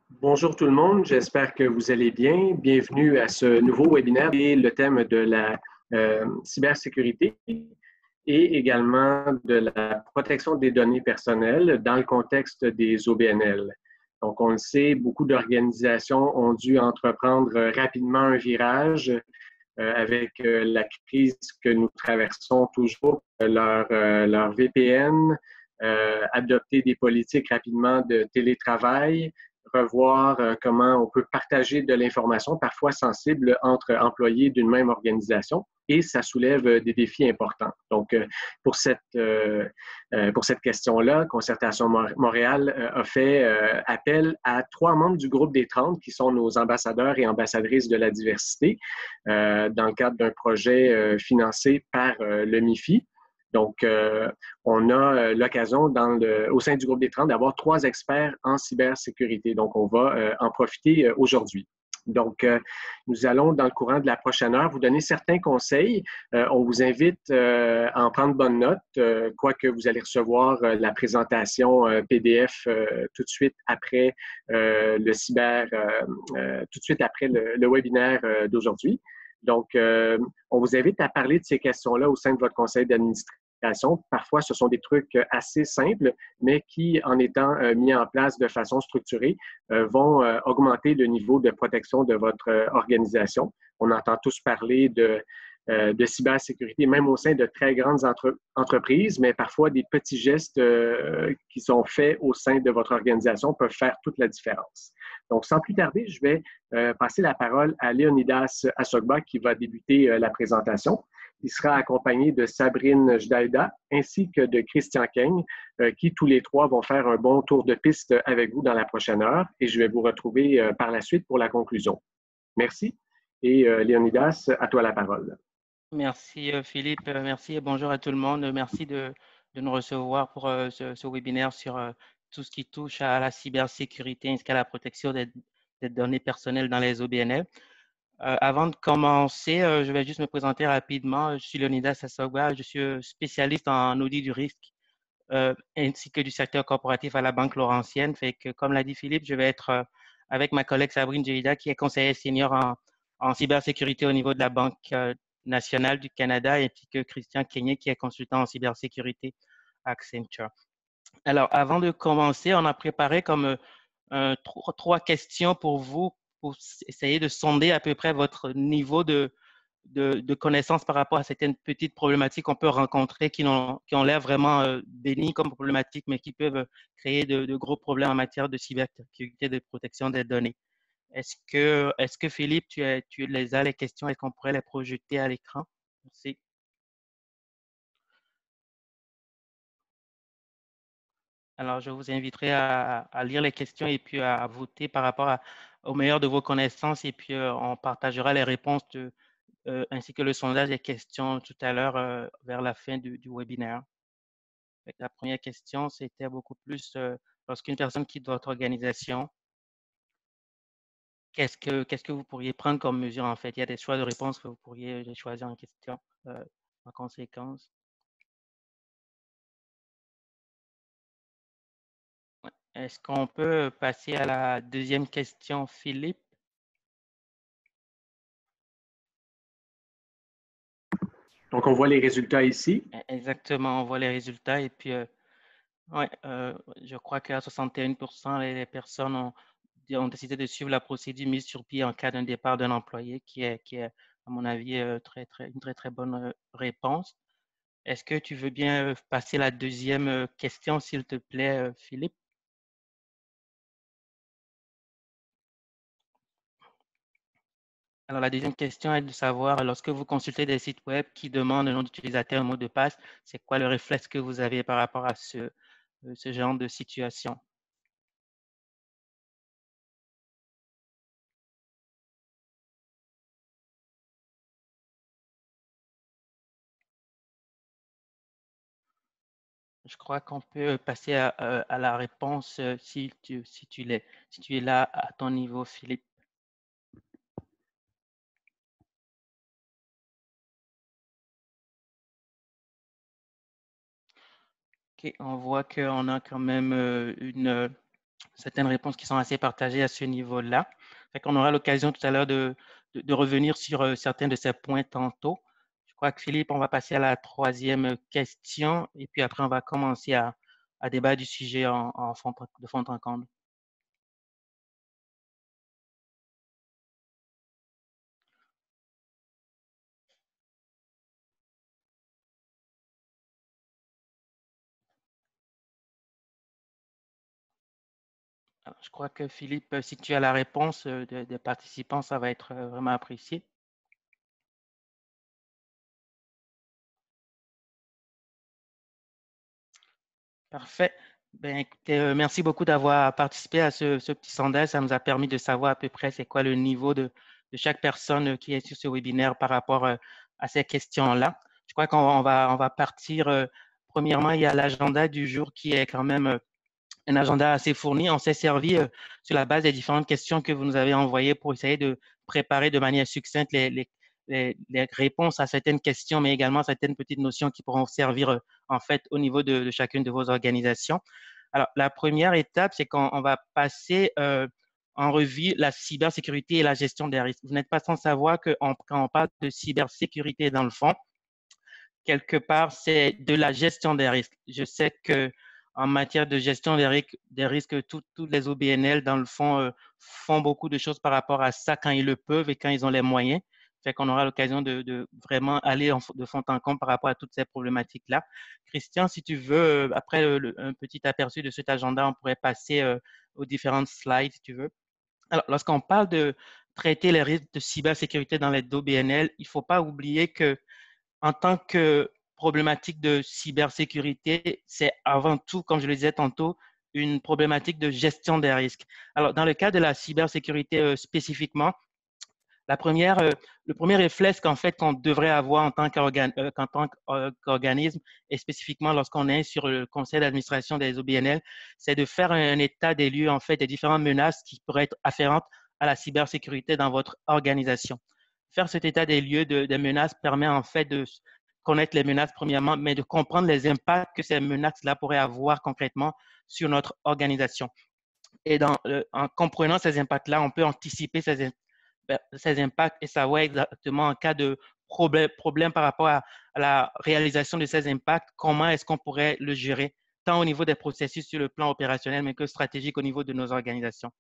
Bonjour tout le monde, j'espère que vous allez bien. Bienvenue à ce nouveau webinaire et le thème de la cybersécurité et également de la protection des données personnelles dans le contexte des OBNL. Donc, on le sait, beaucoup d'organisations ont dû entreprendre rapidement un virage avec la crise que nous traversons toujours, leur VPN, adopter des politiques rapidement de télétravail, revoir comment on peut partager de l'information, parfois sensible, entre employés d'une même organisation, et ça soulève des défis importants. Donc, pour cette question-là, Concertation Montréal a fait appel à 3 membres du groupe des 30 qui sont nos ambassadeurs et ambassadrices de la diversité dans le cadre d'un projet financé par le MIFI. Donc, on a l'occasion au sein du groupe des 30 d'avoir 3 experts en cybersécurité. Donc, on va en profiter aujourd'hui. Donc, nous allons, dans le courant de la prochaine heure, vous donner certains conseils. On vous invite à en prendre bonne note, quoique vous allez recevoir la présentation PDF tout de suite après tout de suite après le webinaire d'aujourd'hui. Donc, on vous invite à parler de ces questions-là au sein de votre conseil d'administration. Parfois, ce sont des trucs assez simples, mais qui, en étant mis en place de façon structurée, vont augmenter le niveau de protection de votre organisation. On entend tous parler de cybersécurité, même au sein de très grandes entreprises, mais parfois des petits gestes qui sont faits au sein de votre organisation peuvent faire toute la différence. Donc, sans plus tarder, je vais passer la parole à Léonidas Assogba qui va débuter la présentation. Il sera accompagné de Sabrine Jdalda ainsi que de Christian Keigne, qui tous les 3 vont faire un bon tour de piste avec vous dans la prochaine heure et je vais vous retrouver par la suite pour la conclusion. Merci et Léonidas, à toi la parole. Merci Philippe, merci et bonjour à tout le monde. Merci de nous recevoir pour ce webinaire sur tout ce qui touche à la cybersécurité ainsi qu'à la protection des données personnelles dans les OBNL. Avant de commencer, je vais juste me présenter rapidement. Je suis Léonidas Assogba, je suis spécialiste en audit du risque ainsi que du secteur corporatif à la Banque Laurentienne. Fait que, comme l'a dit Philippe, je vais être avec ma collègue Sabrine Jdalda qui est conseillère senior en cybersécurité au niveau de la Banque nationale du Canada, ainsi que Christian Keigne qui est consultant en cybersécurité à Accenture. Alors, avant de commencer, on a préparé comme 3 questions pour vous pour essayer de sonder à peu près votre niveau de connaissances par rapport à certaines petites problématiques qu'on peut rencontrer qui ont l'air vraiment bénignes comme problématiques, mais qui peuvent créer de gros problèmes en matière de cybersécurité, de protection des données. Est-ce que Philippe, tu les as les questions et qu'on pourrait les projeter à l'écran? Merci. Alors, je vous inviterai à lire les questions et puis à voter par rapport au meilleur de vos connaissances et puis on partagera les réponses ainsi que le sondage des questions tout à l'heure vers la fin du webinaire. La première question, c'était beaucoup plus lorsqu'une personne quitte votre organisation, qu'est-ce que vous pourriez prendre comme mesure en fait? Il y a des choix de réponse que vous pourriez choisir en question en conséquence. Ouais. Est-ce qu'on peut passer à la deuxième question, Philippe? Donc, on voit les résultats ici. Exactement, on voit les résultats et puis ouais, je crois qu'à 61%, les personnes ont décidé de suivre la procédure mise sur pied en cas d'un départ d'un employé, qui est, à mon avis, une très bonne réponse. Est-ce que tu veux bien passer la deuxième question, s'il te plaît, Philippe? Alors, la deuxième question est de savoir, lorsque vous consultez des sites web qui demandent un nom d'utilisateur, un mot de passe, c'est quoi le réflexe que vous avez par rapport à ce genre de situation? Je crois qu'on peut passer à la réponse si tu es là à ton niveau, Philippe. OK, on voit qu'on a quand même une certaines réponses qui sont assez partagées à ce niveau-là. Fait qu'on aura l'occasion tout à l'heure de revenir sur certains de ces points tantôt. Je crois que Philippe, on va passer à la troisième question et puis après, on va commencer à débattre du sujet de fond en comble. Alors, je crois que Philippe, si tu as la réponse des participants, ça va être vraiment apprécié. Parfait. Ben, écoutez, merci beaucoup d'avoir participé à ce petit sondage. Ça nous a permis de savoir à peu près c'est quoi le niveau de chaque personne qui est sur ce webinaire par rapport à ces questions-là. Je crois qu'on va partir. Premièrement, il y a l'agenda du jour qui est quand même un agenda assez fourni. On s'est servi sur la base des différentes questions que vous nous avez envoyées pour essayer de préparer de manière succincte les réponses à certaines questions, mais également certaines petites notions qui pourront servir en fait au niveau de chacune de vos organisations. Alors, la première étape, c'est qu'on va passer en revue la cybersécurité et la gestion des risques. Vous n'êtes pas sans savoir que quand on parle de cybersécurité dans le fond, quelque part, c'est de la gestion des risques. Je sais que en matière de gestion des risques tous les OBNL, dans le fond, font beaucoup de choses par rapport à ça quand ils le peuvent et quand ils ont les moyens. Fait qu'on aura l'occasion de vraiment aller de fond en comble par rapport à toutes ces problématiques-là. Christian, si tu veux, après un petit aperçu de cet agenda, on pourrait passer aux différentes slides, si tu veux. Alors, lorsqu'on parle de traiter les risques de cybersécurité dans les OBNL, il ne faut pas oublier que en tant que problématique de cybersécurité, c'est avant tout, comme je le disais tantôt, une problématique de gestion des risques. Alors, dans le cas de la cybersécurité spécifiquement, le premier réflexe qu'en fait qu'on devrait avoir en tant qu'organisme et spécifiquement lorsqu'on est sur le conseil d'administration des OBNL, c'est de faire un état des lieux en fait des différentes menaces qui pourraient être afférentes à la cybersécurité dans votre organisation. Faire cet état des lieux des menaces permet en fait de connaître les menaces premièrement, mais de comprendre les impacts que ces menaces-là pourraient avoir concrètement sur notre organisation. Et en comprenant ces impacts-là, on peut anticiper ces impacts et savoir exactement en cas de problème par rapport à la réalisation de ces impacts, comment est-ce qu'on pourrait le gérer, tant au niveau des processus sur le plan opérationnel, mais que stratégique au niveau de nos organisations.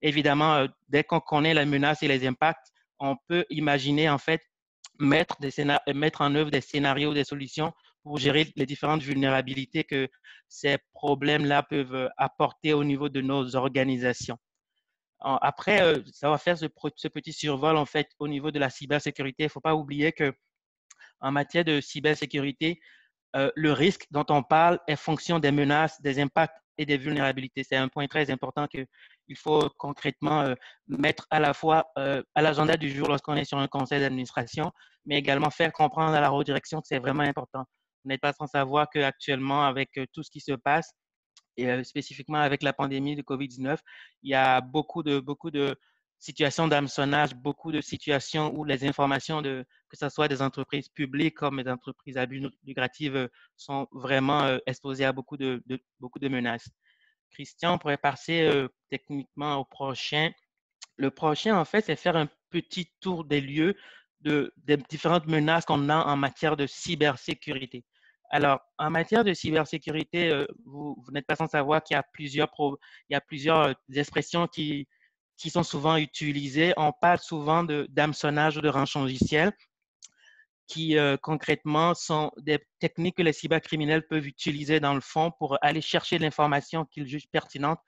Évidemment, dès qu'on connaît les menaces et les impacts, on peut imaginer en fait mettre en œuvre des scénarios, des solutions pour gérer les différentes vulnérabilités que ces problèmes-là peuvent apporter au niveau de nos organisations. Après, ça va faire ce petit survol en fait au niveau de la cybersécurité. Il ne faut pas oublier que en matière de cybersécurité, le risque dont on parle est fonction des menaces, des impacts et des vulnérabilités. C'est un point très important qu'il faut concrètement mettre à la fois à l'agenda du jour lorsqu'on est sur un conseil d'administration, mais également faire comprendre à la haute direction que c'est vraiment important. Vous n'êtes pas sans savoir qu'actuellement, avec tout ce qui se passe, et spécifiquement avec la pandémie de COVID-19, il y a beaucoup de situations d'hameçonnage, beaucoup de situations où les informations que ce soit des entreprises publiques comme des entreprises à but lucratif sont vraiment exposées à beaucoup de menaces. Christian, on pourrait passer techniquement au prochain. Le prochain, en fait, c'est faire un petit tour des lieux des différentes menaces qu'on a en matière de cybersécurité. Alors, en matière de cybersécurité, vous n'êtes pas sans savoir qu'il y a plusieurs expressions qui sont souvent utilisées. On parle souvent d'hameçonnage ou de rançongiciel, qui concrètement sont des techniques que les cybercriminels peuvent utiliser dans le fond pour aller chercher l'information qu'ils jugent pertinente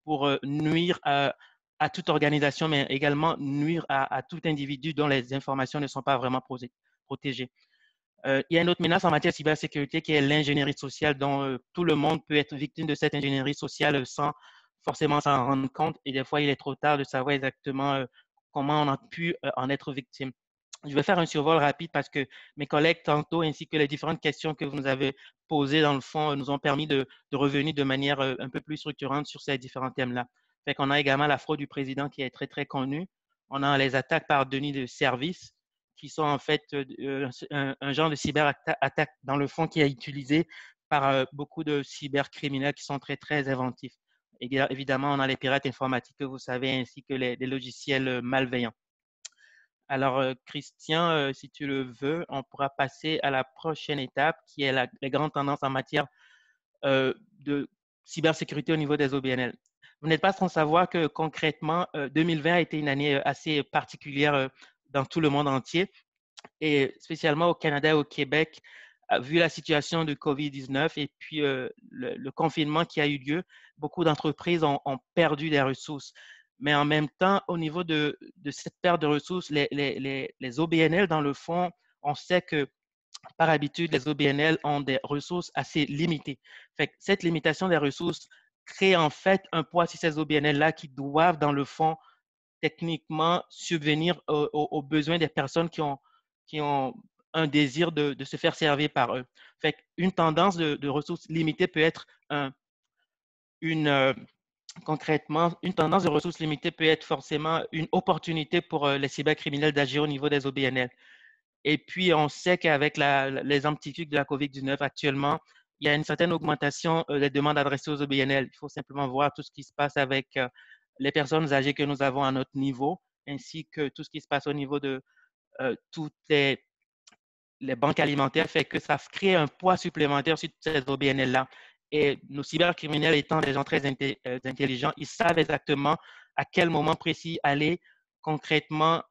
pour nuire à toute organisation, mais également nuire à tout individu dont les informations ne sont pas vraiment protégées. Il y a une autre menace en matière de cybersécurité qui est l'ingénierie sociale, dont tout le monde peut être victime de cette ingénierie sociale sans forcément s'en rendre compte. Et des fois, il est trop tard de savoir exactement comment on a pu en être victime. Je vais faire un survol rapide parce que mes collègues tantôt, ainsi que les différentes questions que vous nous avez posées dans le fond, nous ont permis de revenir de manière un peu plus structurante sur ces différents thèmes-là. Fait qu'on a également la fraude du président qui est très, très connue. On a les attaques par déni de service qui sont en fait un genre de cyberattaque dans le fond qui est utilisé par beaucoup de cybercriminels qui sont très, très inventifs. évidemment, on a les pirates informatiques que vous savez, ainsi que les logiciels malveillants. Alors, Christian, si tu le veux, on pourra passer à la prochaine étape qui est les grandes tendances en matière de cybersécurité au niveau des OBNL. Vous n'êtes pas sans savoir que concrètement, 2020 a été une année assez particulière dans tout le monde entier et spécialement au Canada et au Québec, vu la situation de COVID-19 et puis le confinement qui a eu lieu, beaucoup d'entreprises ont perdu des ressources. Mais en même temps, au niveau de cette perte de ressources, les OBNL, dans le fond, on sait que par habitude, les OBNL ont des ressources assez limitées. Fait que cette limitation des ressources crée en fait un poids sur ces OBNL-là qui doivent, dans le fond, techniquement subvenir aux besoins des personnes qui ont un désir de se faire servir par eux. Fait qu'une tendance de ressources limitées peut être concrètement, une tendance de ressources limitées peut être forcément une opportunité pour les cybercriminels d'agir au niveau des OBNL. Et puis, on sait qu'avec les amplitudes de la COVID-19 actuellement, il y a une certaine augmentation des demandes adressées aux OBNL. Il faut simplement voir tout ce qui se passe avec les personnes âgées que nous avons à notre niveau, ainsi que tout ce qui se passe au niveau de toutes les banques alimentaires, fait que ça crée un poids supplémentaire sur ces OBNL-là. Et nos cybercriminels étant des gens très intelligents, ils savent exactement à quel moment précis aller concrètement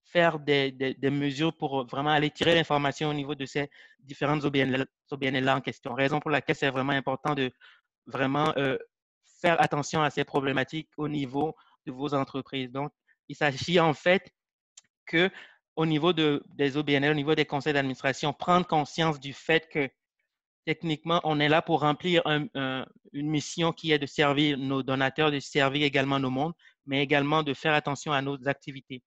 faire des mesures pour vraiment aller tirer l'information au niveau de ces différentes OBNL-là en question. Raison pour laquelle c'est vraiment important de vraiment faire attention à ces problématiques au niveau de vos entreprises. Donc, il s'agit en fait que au niveau des OBNL, au niveau des conseils d'administration, prendre conscience du fait que techniquement, on est là pour remplir une mission qui est de servir nos donateurs, de servir également nos mondes, mais également de faire attention à nos activités.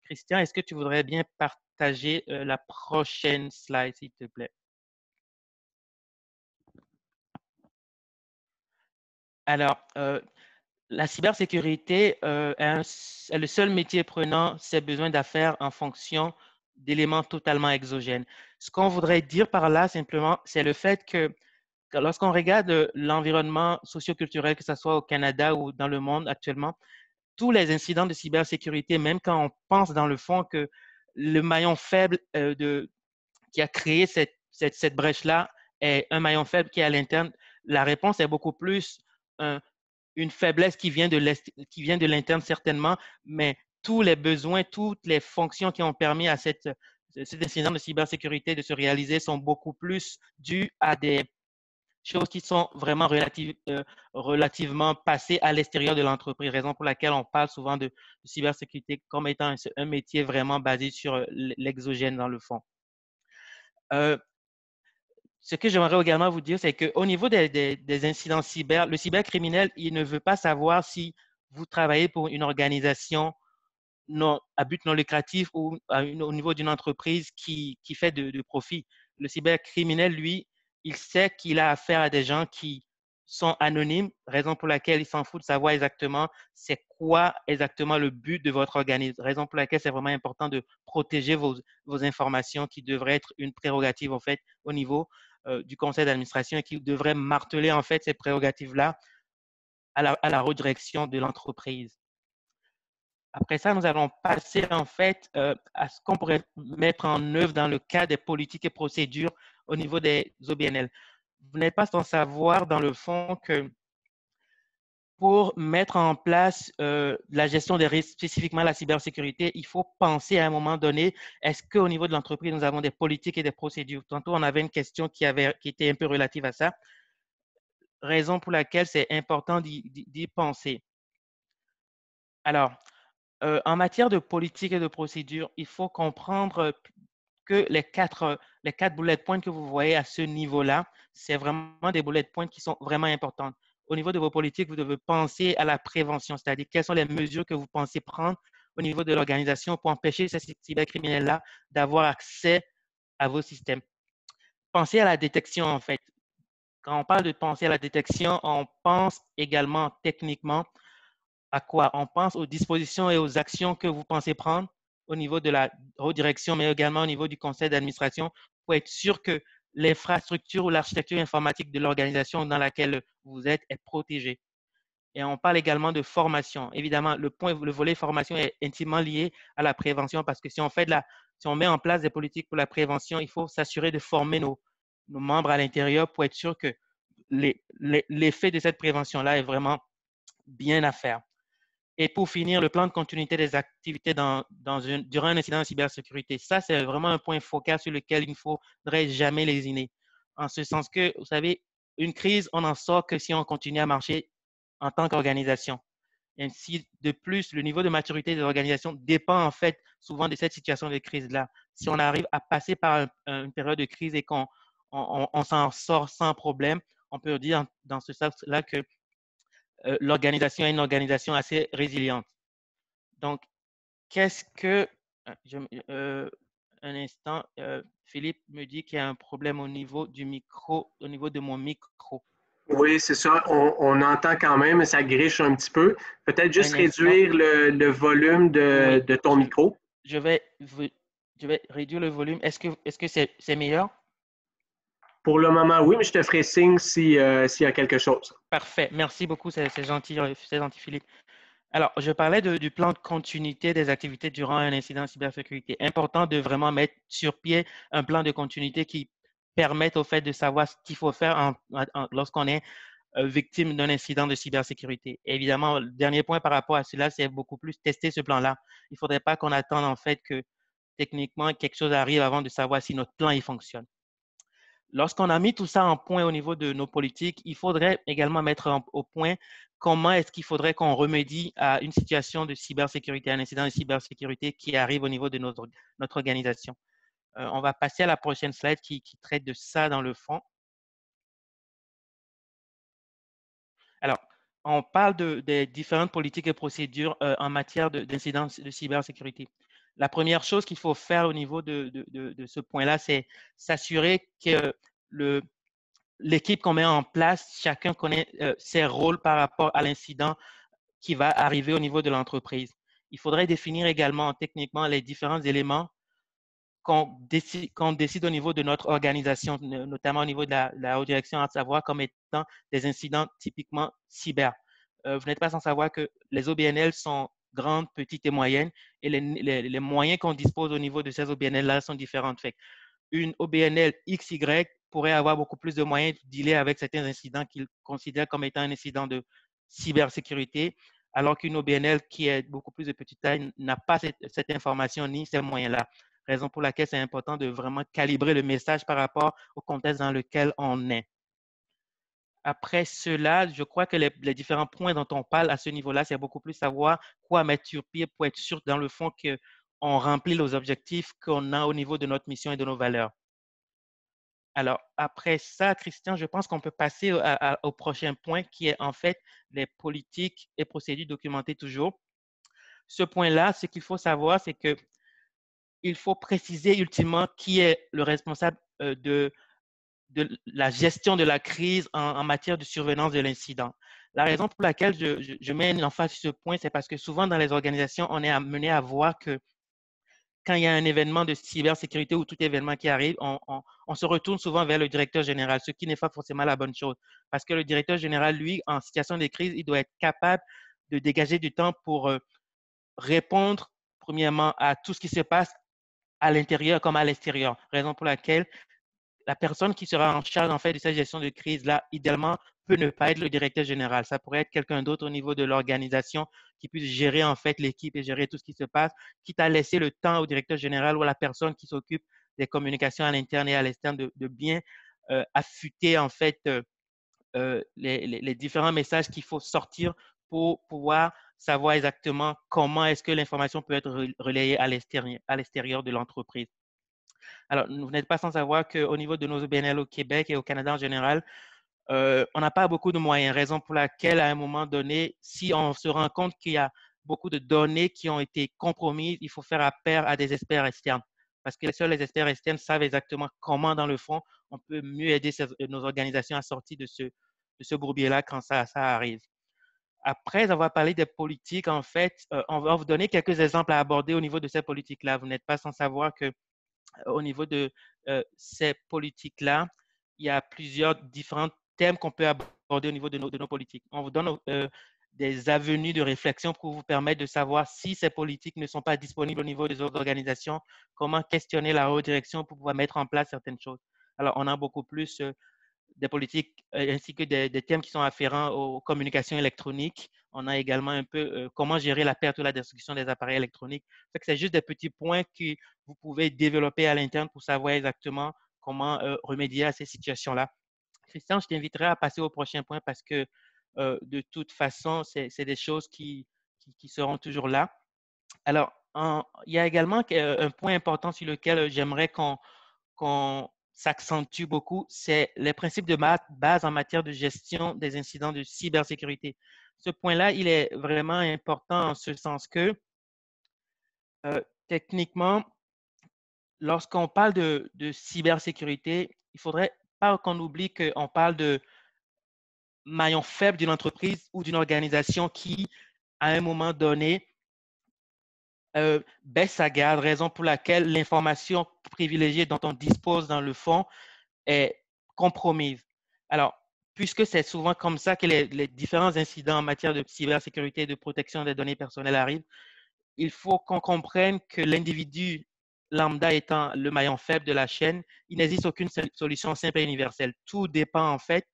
Christian, est-ce que tu voudrais bien partager la prochaine slide, s'il te plaît? Alors, la cybersécurité est le seul métier prenant ses besoins d'affaires en fonction d'éléments totalement exogènes. Ce qu'on voudrait dire par là, simplement, c'est le fait que lorsqu'on regarde l'environnement socioculturel, que ce soit au Canada ou dans le monde actuellement, tous les incidents de cybersécurité, même quand on pense dans le fond que le maillon faible qui a créé cette brèche-là est un maillon faible qui est à l'interne, la réponse est beaucoup plus une faiblesse qui vient de l'interne certainement, mais tous les besoins, toutes les fonctions qui ont permis à cet incident de cybersécurité de se réaliser sont beaucoup plus dues à des choses qui sont vraiment relativement passées à l'extérieur de l'entreprise, raison pour laquelle on parle souvent de cybersécurité comme étant un métier vraiment basé sur l'exogène dans le fond. Ce que j'aimerais également vous dire, c'est qu'au niveau des incidents cyber, le cybercriminel, il ne veut pas savoir si vous travaillez pour une organisation à but non lucratif ou au niveau d'une entreprise qui fait de profit. Le cybercriminel, lui, il sait qu'il a affaire à des gens qui sont anonymes, raison pour laquelle il s'en fout de savoir exactement c'est quoi exactement le but de votre organisme, raison pour laquelle c'est vraiment important de protéger vos informations qui devraient être une prérogative en fait au niveau du conseil d'administration et qui devrait marteler en fait ces prérogatives-là à la redirection de l'entreprise. Après ça, nous allons passer en fait à ce qu'on pourrait mettre en œuvre dans le cadre des politiques et procédures au niveau des OBNL. Vous n'êtes pas sans savoir dans le fond que pour mettre en place la gestion des risques, spécifiquement la cybersécurité, il faut penser à un moment donné, est-ce qu'au niveau de l'entreprise, nous avons des politiques et des procédures? Tantôt, on avait une question qui était un peu relative à ça, raison pour laquelle c'est important d'y penser. Alors, en matière de politique et de procédure, il faut comprendre que les quatre bullet points que vous voyez à ce niveau-là, c'est vraiment des bullet points qui sont vraiment importants. Au niveau de vos politiques, vous devez penser à la prévention, c'est-à-dire quelles sont les mesures que vous pensez prendre au niveau de l'organisation pour empêcher ces cybercriminels-là d'avoir accès à vos systèmes. Pensez à la détection, en fait. Quand on parle de penser à la détection, on pense également techniquement à quoi? On pense aux dispositions et aux actions que vous pensez prendre au niveau de la redirection, mais également au niveau du conseil d'administration pour être sûr que l'infrastructure ou l'architecture informatique de l'organisation dans laquelle vous êtes est protégée. Et on parle également de formation. Évidemment, le volet formation est intimement lié à la prévention parce que si on met en place des politiques pour la prévention, il faut s'assurer de former nos membres à l'intérieur pour être sûr que l'effet de cette prévention-là est vraiment bien à faire. Et pour finir, le plan de continuité des activités durant un incident de cybersécurité. Ça, c'est vraiment un point focal sur lequel il ne faudrait jamais lésiner. En ce sens que, vous savez, une crise, on n'en sort que si on continue à marcher en tant qu'organisation. Ainsi, de plus, le niveau de maturité des organisations dépend en fait souvent de cette situation de crise-là. Si on arrive à passer par une période de crise et qu'on s'en sort sans problème, on peut dire dans ce sens-là que l'organisation est une organisation assez résiliente. Donc, qu'est-ce que... un instant, Philippe me dit qu'il y a un problème au niveau du micro, au niveau de mon micro. Oui, c'est ça. On entend quand même, ça griche un petit peu. Peut-être juste Un instant. réduire le volume Oui, de ton micro. je vais réduire le volume. Est-ce que c'est meilleur? Pour le moment, oui, mais je te ferai signe s'il y a quelque chose. Parfait. Merci beaucoup. C'est gentil, Philippe. Alors, je parlais du plan de continuité des activités durant un incident de cybersécurité. Important de vraiment mettre sur pied un plan de continuité qui permette au fait de savoir ce qu'il faut faire lorsqu'on est victime d'un incident de cybersécurité. Et évidemment, le dernier point par rapport à cela, c'est beaucoup plus tester ce plan-là. Il ne faudrait pas qu'on attende en fait que techniquement quelque chose arrive avant de savoir si notre plan il fonctionne. Lorsqu'on a mis tout ça en point au niveau de nos politiques, il faudrait également mettre au point comment est-ce qu'il faudrait qu'on remédie à une situation de cybersécurité, un incident de cybersécurité qui arrive au niveau de notre organisation. On va passer à la prochaine slide qui traite de ça dans le fond. Alors, on parle des différentes politiques et procédures en matière d'incidents de cybersécurité. La première chose qu'il faut faire au niveau de ce point-là, c'est s'assurer que l'équipe qu'on met en place, chacun connaît ses rôles par rapport à l'incident qui va arriver au niveau de l'entreprise. Il faudrait définir également techniquement les différents éléments qu'on décide au niveau de notre organisation, notamment au niveau de la haute direction, à savoir comme étant des incidents typiquement cyber. Vous n'êtes pas sans savoir que les OBNL sont grandes, petites et moyennes, et les moyens qu'on dispose au niveau de ces OBNL-là sont différents. Fait une OBNL XY pourrait avoir beaucoup plus de moyens de dealer avec certains incidents qu'ils considèrent comme étant un incident de cybersécurité, alors qu'une OBNL qui est beaucoup plus de petite taille n'a pas cette information ni ces moyens-là. Raison pour laquelle c'est important de vraiment calibrer le message par rapport au contexte dans lequel on est. Après cela, je crois que les différents points dont on parle à ce niveau-là, c'est beaucoup plus savoir quoi mettre sur pied pour être sûr, dans le fond, qu'on remplit les objectifs qu'on a au niveau de notre mission et de nos valeurs. Alors, après ça, Christian, je pense qu'on peut passer au prochain point qui est en fait les politiques et procédures documentées toujours. Ce point-là, ce qu'il faut savoir, c'est qu'il faut préciser ultimement qui est le responsable de la gestion de la crise en matière de survenance de l'incident. La raison pour laquelle je mets une emphase sur ce point, c'est parce que souvent dans les organisations, on est amené à voir que quand il y a un événement de cybersécurité ou tout événement qui arrive, on se retourne souvent vers le directeur général, ce qui n'est pas forcément la bonne chose. Parce que le directeur général, lui, en situation de crise, il doit être capable de dégager du temps pour répondre, premièrement, à tout ce qui se passe à l'intérieur comme à l'extérieur. Raison pour laquelle la personne qui sera en charge en fait de cette gestion de crise-là, idéalement, peut ne pas être le directeur général. Ça pourrait être quelqu'un d'autre au niveau de l'organisation qui puisse gérer en fait l'équipe et gérer tout ce qui se passe, quitte à laisser le temps au directeur général ou à la personne qui s'occupe des communications à l'interne et à l'externe de bien affûter en fait les différents messages qu'il faut sortir pour pouvoir savoir exactement comment est-ce que l'information peut être relayée à l'extérieur de l'entreprise. Alors, vous n'êtes pas sans savoir qu'au niveau de nos OBNL au Québec et au Canada en général, on n'a pas beaucoup de moyens, raison pour laquelle, à un moment donné, si on se rend compte qu'il y a beaucoup de données qui ont été compromises, il faut faire appel à des experts externes. Parce que seuls les experts externes savent exactement comment, dans le fond, on peut mieux aider nos organisations à sortir de ce bourbier-là quand ça arrive. Après avoir parlé des politiques, en fait, on va vous donner quelques exemples à aborder au niveau de ces politiques-là. Vous n'êtes pas sans savoir que au niveau de ces politiques-là, il y a plusieurs différents thèmes qu'on peut aborder au niveau de nos politiques. On vous donne des avenues de réflexion pour vous permettre de savoir si ces politiques ne sont pas disponibles au niveau des autres organisations, comment questionner la haute direction pour pouvoir mettre en place certaines choses. Alors, on a beaucoup plus des politiques ainsi que des thèmes qui sont afférents aux communications électroniques. On a également un peu comment gérer la perte ou la destruction des appareils électroniques. C'est juste des petits points que vous pouvez développer à l'interne pour savoir exactement comment remédier à ces situations-là. Christian, je t'inviterai à passer au prochain point parce que de toute façon, c'est des choses qui seront toujours là. Alors, il y a également un point important sur lequel j'aimerais qu'on s'accentue beaucoup, c'est les principes de base en matière de gestion des incidents de cybersécurité. Ce point-là, il est vraiment important en ce sens que, techniquement, lorsqu'on parle de cybersécurité, il ne faudrait pas qu'on oublie qu'on parle de maillon faible d'une entreprise ou d'une organisation qui, à un moment donné, baisse sa garde, raison pour laquelle l'information privilégiée dont on dispose dans le fond est compromise. Alors, puisque c'est souvent comme ça que les différents incidents en matière de cybersécurité et de protection des données personnelles arrivent, il faut qu'on comprenne que l'individu lambda étant le maillon faible de la chaîne, il n'existe aucune solution simple et universelle. Tout dépend en fait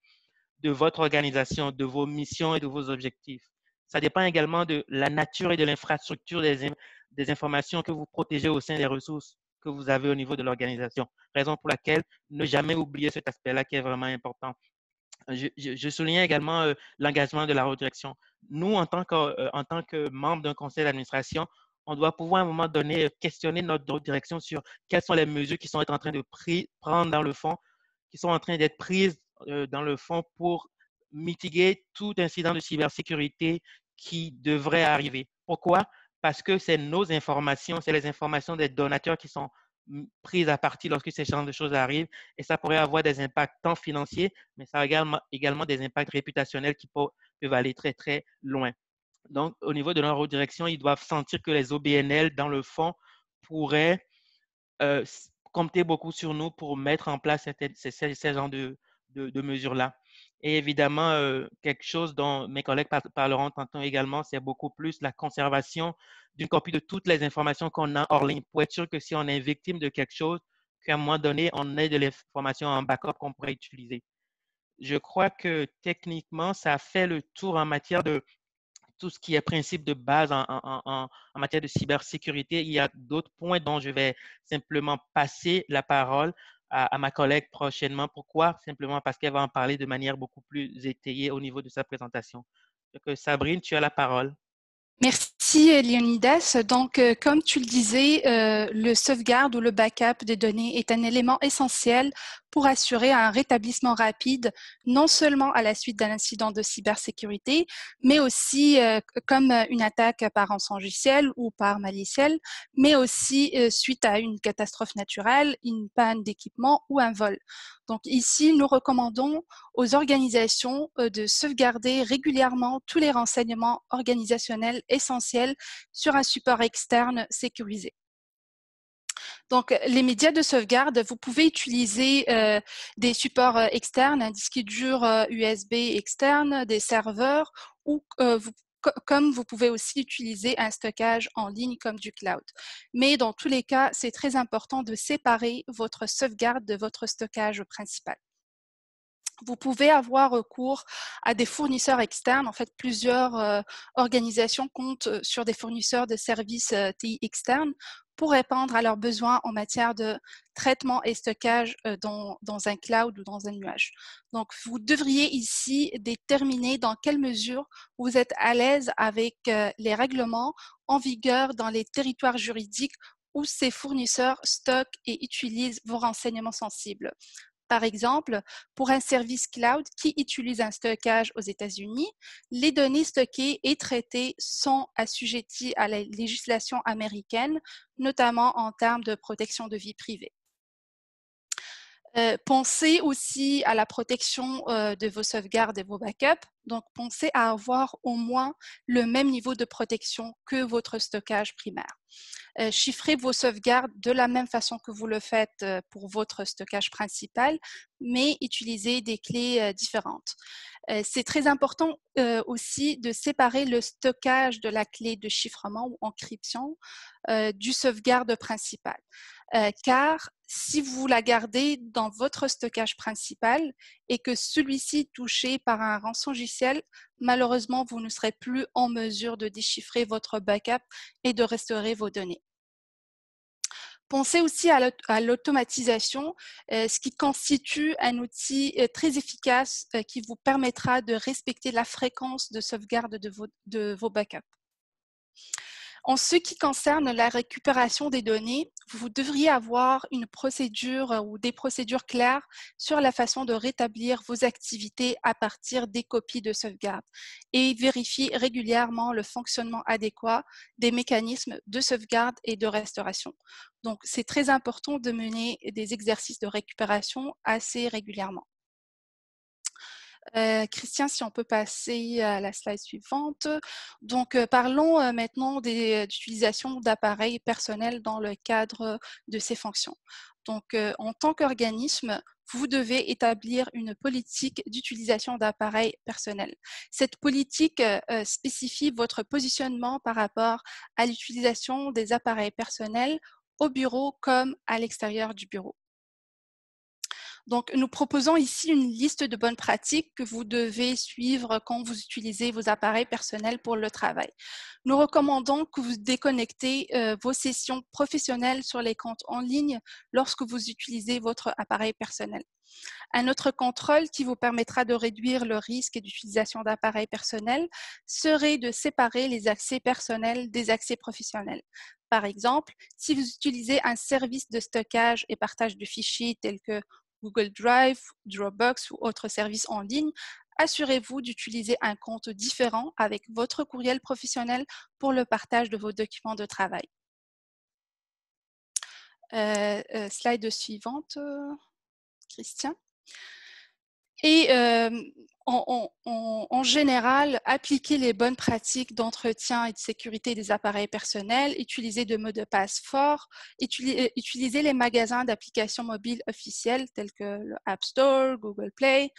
de votre organisation, de vos missions et de vos objectifs. Ça dépend également de la nature et de l'infrastructure des informations que vous protégez au sein des ressources que vous avez au niveau de l'organisation. Raison pour laquelle ne jamais oublier cet aspect-là qui est vraiment important. Je souligne également l'engagement de la haute direction. Nous, en tant que membre d'un conseil d'administration, on doit pouvoir à un moment donné questionner notre haute direction sur quelles sont les mesures qui sont en train de prendre dans le fond, qui sont en train d'être prises dans le fond pour mitiguer tout incident de cybersécurité qui devrait arriver. Pourquoi? Parce que c'est nos informations, c'est les informations des donateurs qui sont prises à partie lorsque ces genres de choses arrivent et ça pourrait avoir des impacts tant financiers, mais ça a également des impacts réputationnels qui peuvent aller très, très loin. Donc, au niveau de leur direction, ils doivent sentir que les OBNL, dans le fond, pourraient compter beaucoup sur nous pour mettre en place ces genres de mesures-là. Et évidemment, quelque chose dont mes collègues parleront tantôt également, c'est beaucoup plus la conservation d'une copie de toutes les informations qu'on a hors ligne pour être sûr que si on est victime de quelque chose, qu'à un moment donné, on ait de l'information en backup qu'on pourrait utiliser. Je crois que techniquement, ça fait le tour en matière de tout ce qui est principe de base en matière de cybersécurité. Il y a d'autres points dont je vais simplement passer la parole à ma collègue prochainement. Pourquoi? Simplement parce qu'elle va en parler de manière beaucoup plus étayée au niveau de sa présentation. Donc, Sabrine, tu as la parole. Merci Léonidas. Donc, comme tu le disais, le sauvegarde ou le backup des données est un élément essentiel pour assurer un rétablissement rapide, non seulement à la suite d'un incident de cybersécurité, mais aussi comme une attaque par rançongiciel ou par maliciel, mais aussi suite à une catastrophe naturelle, une panne d'équipement ou un vol. Donc ici, nous recommandons aux organisations de sauvegarder régulièrement tous les renseignements organisationnels essentiels sur un support externe sécurisé. Donc, les médias de sauvegarde, vous pouvez utiliser des supports externes, un disque dur USB externe, des serveurs ou comme vous pouvez aussi utiliser un stockage en ligne comme du cloud. Mais dans tous les cas, c'est très important de séparer votre sauvegarde de votre stockage principal. Vous pouvez avoir recours à des fournisseurs externes. En fait, plusieurs organisations comptent sur des fournisseurs de services TI externes pour répondre à leurs besoins en matière de traitement et stockage dans un cloud ou dans un nuage. Donc, vous devriez ici déterminer dans quelle mesure vous êtes à l'aise avec les règlements en vigueur dans les territoires juridiques où ces fournisseurs stockent et utilisent vos renseignements sensibles. Par exemple, pour un service cloud qui utilise un stockage aux États-Unis, les données stockées et traitées sont assujetties à la législation américaine, notamment en termes de protection de vie privée. Pensez aussi à la protection de vos sauvegardes et vos backups. Donc, pensez à avoir au moins le même niveau de protection que votre stockage primaire. Chiffrez vos sauvegardes de la même façon que vous le faites pour votre stockage principal, mais utilisez des clés différentes. C'est très important aussi de séparer le stockage de la clé de chiffrement ou encryption du sauvegarde principal. Car si vous la gardez dans votre stockage principal et que celui-ci est touché par un rançongiciel, malheureusement, vous ne serez plus en mesure de déchiffrer votre backup et de restaurer vos données. Pensez aussi à l'automatisation, ce qui constitue un outil très efficace qui vous permettra de respecter la fréquence de sauvegarde de vos backups. En ce qui concerne la récupération des données, vous devriez avoir une procédure ou des procédures claires sur la façon de rétablir vos activités à partir des copies de sauvegarde et vérifier régulièrement le fonctionnement adéquat des mécanismes de sauvegarde et de restauration. Donc, c'est très important de mener des exercices de récupération assez régulièrement. Christian, si on peut passer à la slide suivante. Donc, parlons maintenant d'utilisation d'appareils personnels dans le cadre de ces fonctions. Donc, en tant qu'organisme, vous devez établir une politique d'utilisation d'appareils personnels. Cette politique spécifie votre positionnement par rapport à l'utilisation des appareils personnels au bureau comme à l'extérieur du bureau. Donc, nous proposons ici une liste de bonnes pratiques que vous devez suivre quand vous utilisez vos appareils personnels pour le travail. Nous recommandons que vous déconnectez vos sessions professionnelles sur les comptes en ligne lorsque vous utilisez votre appareil personnel. Un autre contrôle qui vous permettra de réduire le risque d'utilisation d'appareils personnels serait de séparer les accès personnels des accès professionnels. Par exemple, si vous utilisez un service de stockage et partage de fichiers tels que Google Drive, Dropbox ou autres services en ligne, assurez-vous d'utiliser un compte différent avec votre courriel professionnel pour le partage de vos documents de travail. Slide suivante, Christian. Et en général, appliquer les bonnes pratiques d'entretien et de sécurité des appareils personnels, utiliser de mots de passe forts, utiliser les magasins d'applications mobiles officiels tels que le App Store, Google Play,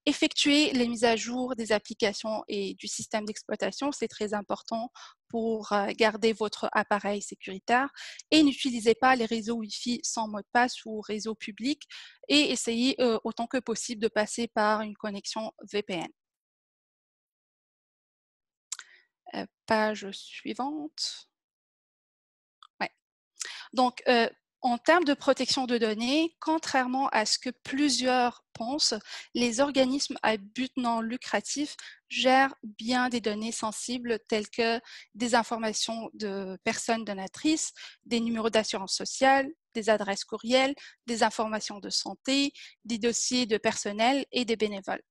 effectuer les mises à jour des applications et du système d'exploitation, c'est très important pour garder votre appareil sécuritaire, et n'utilisez pas les réseaux Wi-Fi sans mot de passe ou réseau public, et essayez autant que possible de passer par une connexion VPN. Page suivante. Ouais. Donc, en termes de protection de données, contrairement à ce que plusieurs pensent, les organismes à but non lucratif gèrent bien des données sensibles telles que des informations de personnes donatrices, des numéros d'assurance sociale, des adresses courriels, des informations de santé, des dossiers de personnel et des bénévoles.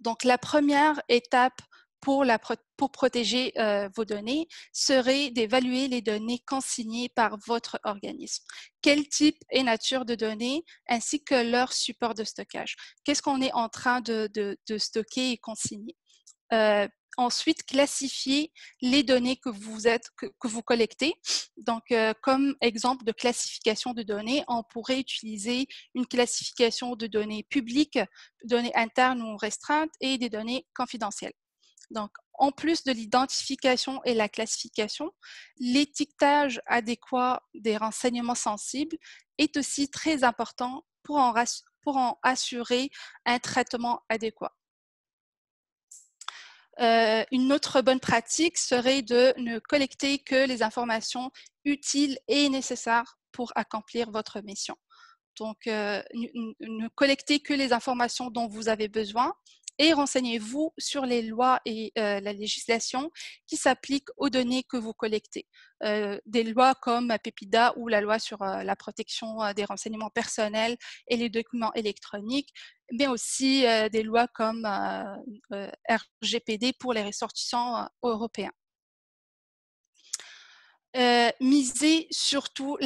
Donc, la première étape pour protéger vos données serait d'évaluer les données consignées par votre organisme. Quel type et nature de données, ainsi que leur support de stockage. Qu'est-ce qu'on est en train de stocker et consigner? Ensuite, classifier les données que vous collectez. Donc, comme exemple de classification de données, on pourrait utiliser une classification de données publiques, données internes ou restreintes, et des données confidentielles. Donc, en plus de l'identification et la classification, l'étiquetage adéquat des renseignements sensibles est aussi très important pour en assurer un traitement adéquat. Une autre bonne pratique serait de ne collecter que les informations utiles et nécessaires pour accomplir votre mission. Donc, ne collectez que les informations dont vous avez besoin et renseignez-vous sur les lois et la législation qui s'appliquent aux données que vous collectez. Des lois comme PEPIDA ou la loi sur la protection des renseignements personnels et les documents électroniques, mais aussi des lois comme RGPD pour les ressortissants européens. Misez surtout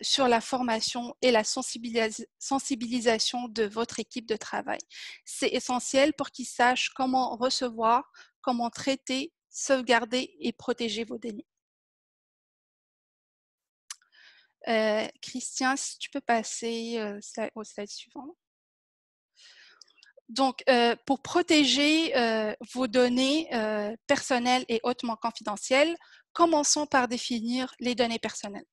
sur la formation et la sensibilisation de votre équipe de travail. C'est essentiel pour qu'ils sachent comment recevoir, comment traiter, sauvegarder et protéger vos données. Christian, si tu peux passer au slide suivant. Donc, pour protéger vos données personnelles et hautement confidentielles, commençons par définir les données personnelles.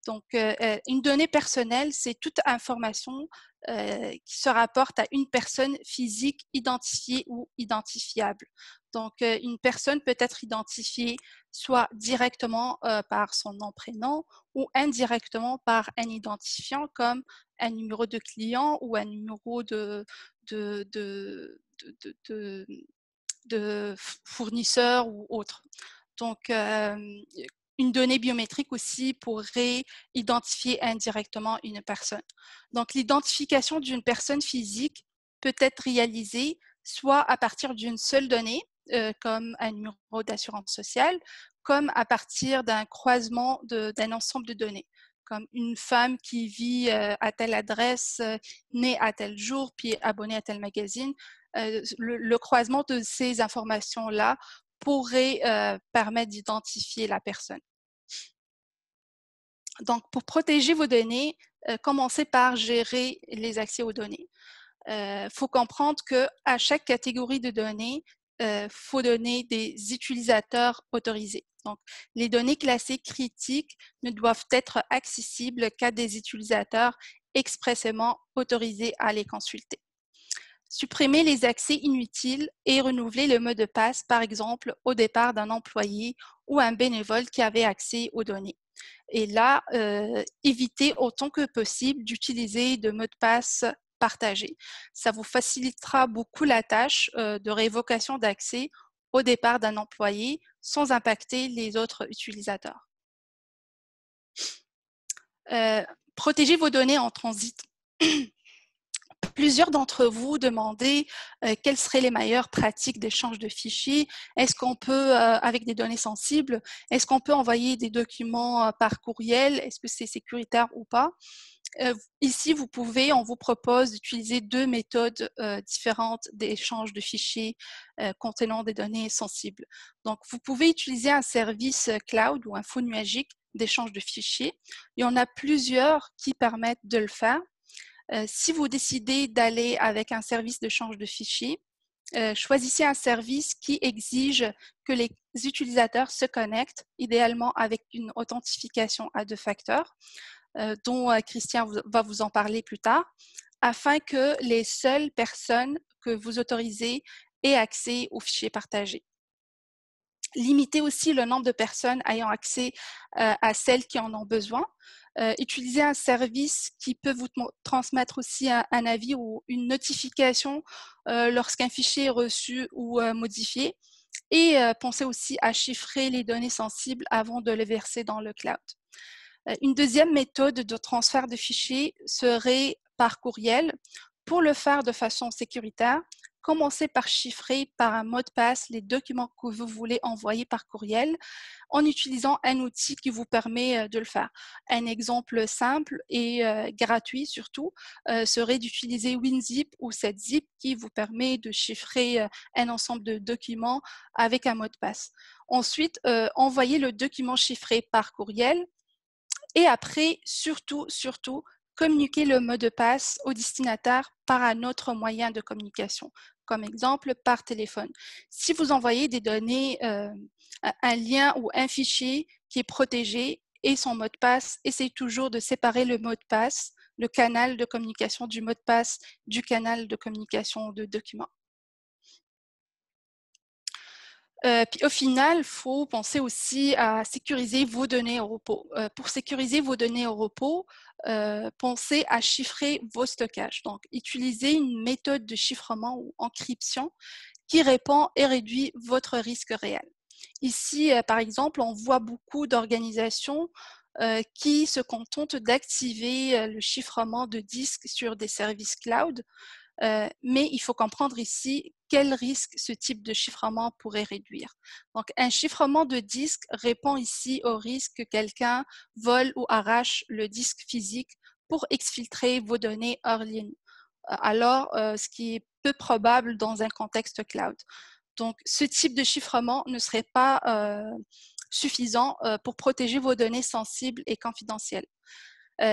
Donc, une donnée personnelle, c'est toute information qui se rapporte à une personne physique identifiée ou identifiable. Donc, une personne peut être identifiée soit directement par son nom, prénom ou indirectement par un identifiant comme un numéro de client ou un numéro de fournisseur ou autre. Donc, une donnée biométrique aussi pourrait identifier indirectement une personne. Donc, l'identification d'une personne physique peut être réalisée soit à partir d'une seule donnée, comme un numéro d'assurance sociale, comme à partir d'un croisement d'un ensemble de données, comme une femme qui vit à telle adresse, née à tel jour, puis abonnée à tel magazine. Le croisement de ces informations-là pourrait permettre d'identifier la personne. Donc, pour protéger vos données, commencez par gérer les accès aux données. Faut comprendre qu'à chaque catégorie de données, faut donner des utilisateurs autorisés. Donc, les données classées critiques ne doivent être accessibles qu'à des utilisateurs expressément autorisés à les consulter. Supprimer les accès inutiles et renouveler le mot de passe, par exemple, au départ d'un employé ou un bénévole qui avait accès aux données. Et là, évitez autant que possible d'utiliser de mots de passe partagés. Ça vous facilitera beaucoup la tâche de révocation d'accès au départ d'un employé sans impacter les autres utilisateurs. Protégez vos données en transit. Plusieurs d'entre vous demandaient quelles seraient les meilleures pratiques d'échange de fichiers. Est-ce qu'on peut, avec des données sensibles, est-ce qu'on peut envoyer des documents par courriel? Est-ce que c'est sécuritaire ou pas? Ici, on vous propose d'utiliser deux méthodes différentes d'échange de fichiers contenant des données sensibles. Donc, vous pouvez utiliser un service cloud ou un faux nuagique d'échange de fichiers. Il y en a plusieurs qui permettent de le faire. Si vous décidez d'aller avec un service d'échange de fichiers, choisissez un service qui exige que les utilisateurs se connectent, idéalement avec une authentification à 2 facteurs, dont Christian va vous en parler plus tard, afin que les seules personnes que vous autorisez aient accès aux fichiers partagés. Limitez aussi le nombre de personnes ayant accès à celles qui en ont besoin. Utilisez un service qui peut vous transmettre aussi un avis ou une notification lorsqu'un fichier est reçu ou modifié. Et pensez aussi à chiffrer les données sensibles avant de les verser dans le cloud. Une deuxième méthode de transfert de fichiers serait par courriel. Pour le faire de façon sécuritaire, commencez par chiffrer par un mot de passe les documents que vous voulez envoyer par courriel en utilisant un outil qui vous permet de le faire. Un exemple simple et gratuit surtout serait d'utiliser WinZip ou SetZip qui vous permet de chiffrer un ensemble de documents avec un mot de passe. Ensuite, envoyez le document chiffré par courriel et après, surtout, communiquer le mot de passe au destinataire par un autre moyen de communication, comme exemple par téléphone. Si vous envoyez des données, un lien ou un fichier qui est protégé et son mot de passe, essayez toujours de séparer le mot de passe, le canal de communication du mot de passe du canal de communication de documents. Puis au final, il faut penser aussi à sécuriser vos données au repos. Pour sécuriser vos données au repos, pensez à chiffrer vos stockages. Donc, utilisez une méthode de chiffrement ou encryption qui répond et réduit votre risque réel. Ici, par exemple, on voit beaucoup d'organisations qui se contentent d'activer le chiffrement de disques sur des services cloud. Mais il faut comprendre ici quel risque ce type de chiffrement pourrait réduire. Donc, un chiffrement de disque répond ici au risque que quelqu'un vole ou arrache le disque physique pour exfiltrer vos données hors ligne. Alors, ce qui est peu probable dans un contexte cloud. Donc, ce type de chiffrement ne serait pas suffisant pour protéger vos données sensibles et confidentielles.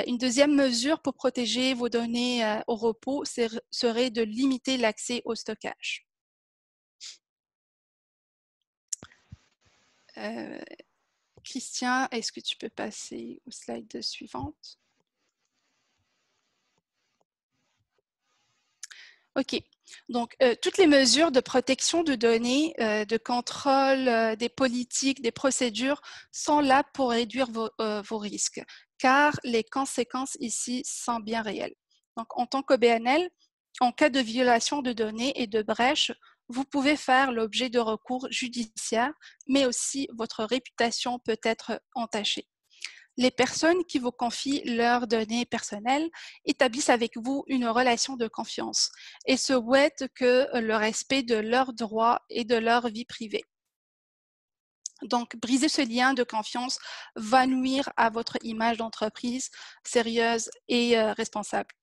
Une deuxième mesure pour protéger vos données au repos serait de limiter l'accès au stockage. Christian, est-ce que tu peux passer aux slides suivantes? OK. Donc, toutes les mesures de protection de données, de contrôle des politiques, des procédures sont là pour réduire vos risques, car les conséquences ici sont bien réelles. Donc, en tant qu'OBNL, en cas de violation de données et de brèche, vous pouvez faire l'objet de recours judiciaires, mais aussi votre réputation peut être entachée. Les personnes qui vous confient leurs données personnelles établissent avec vous une relation de confiance et souhaitent que le respect de leurs droits et de leur vie privée. Donc, briser ce lien de confiance va nuire à votre image d'entreprise sérieuse et responsable.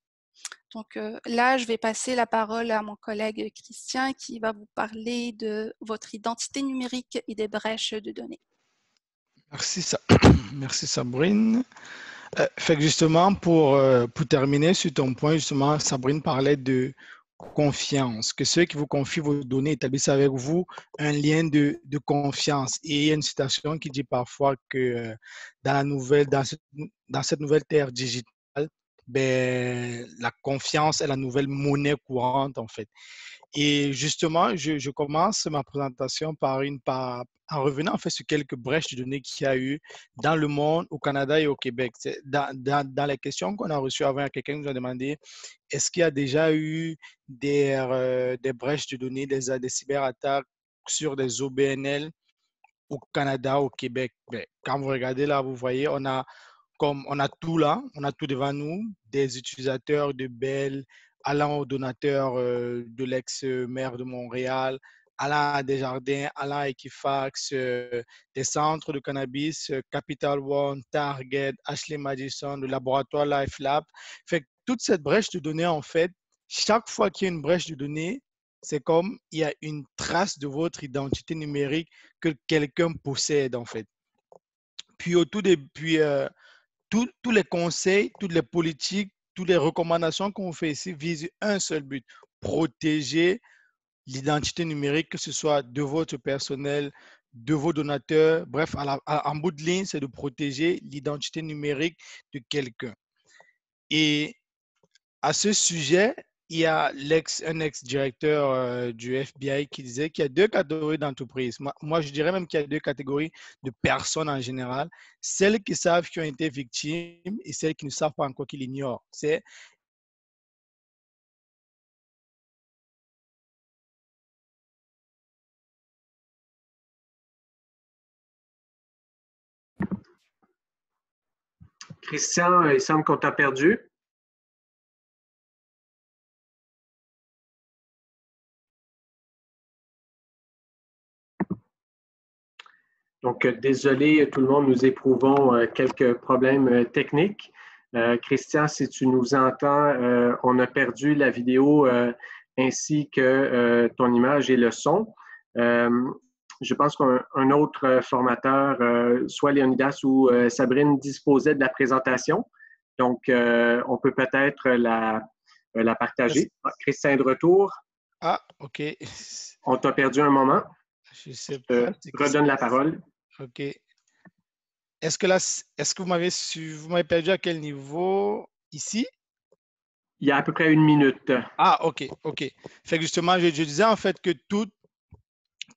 Donc là, je vais passer la parole à mon collègue Christian qui va vous parler de votre identité numérique et des brèches de données. Merci Sabrine. Fait que justement, pour terminer sur ton point, justement, Sabrine parlait de confiance, que ceux qui vous confient vos données établissent avec vous un lien de confiance. Et il y a une citation qui dit parfois que dans cette nouvelle terre digitale, ben, la confiance est la nouvelle monnaie courante, en fait. Et justement, je commence ma présentation en revenant en fait sur quelques brèches de données qu'il y a eu dans le monde, au Canada et au Québec. Dans les questions qu'on a reçues avant, quelqu'un nous a demandé est-ce qu'il y a déjà eu des brèches de données, des cyberattaques sur des OBNL au Canada, au Québec. Ben, quand vous regardez là, vous voyez, on a tout là, on a tout devant nous, des utilisateurs de Bell, allant au donateur de l'ex-maire de Montréal, allant à Desjardins, allant à Equifax, des centres de cannabis, Capital One, Target, Ashley Madison, le laboratoire LifeLab. Fait que toute cette brèche de données, en fait, chaque fois qu'il y a une brèche de données, c'est comme il y a une trace de votre identité numérique que quelqu'un possède, en fait. Puis au tout début, tous les conseils, toutes les politiques, toutes les recommandations qu'on fait ici visent un seul but, protéger l'identité numérique, que ce soit de votre personnel, de vos donateurs. Bref, en bout de ligne, c'est de protéger l'identité numérique de quelqu'un. Et à ce sujet, il y a un ex-directeur du FBI qui disait qu'il y a deux catégories d'entreprises. Moi, je dirais même qu'il y a deux catégories de personnes en général. Celles qui savent qu'ils ont été victimes et celles qui ne savent pas encore qu'ils l'ignorent. C'est Christian, il semble qu'on t'a perdu. Donc, désolé tout le monde, nous éprouvons quelques problèmes techniques. Christian, si tu nous entends, on a perdu la vidéo ainsi que ton image et le son. Je pense qu'un autre formateur, soit Léonidas ou Sabrine, disposait de la présentation. Donc, on peut peut-être la partager. Christian est de retour. Ah, OK. On t'a perdu un moment. Je sais pas. Je redonne la parole. OK. Est-ce que vous m'avez perdu à quel niveau? Ici? Il y a à peu près une minute. Ah, OK. Fait que justement, je disais en fait que tous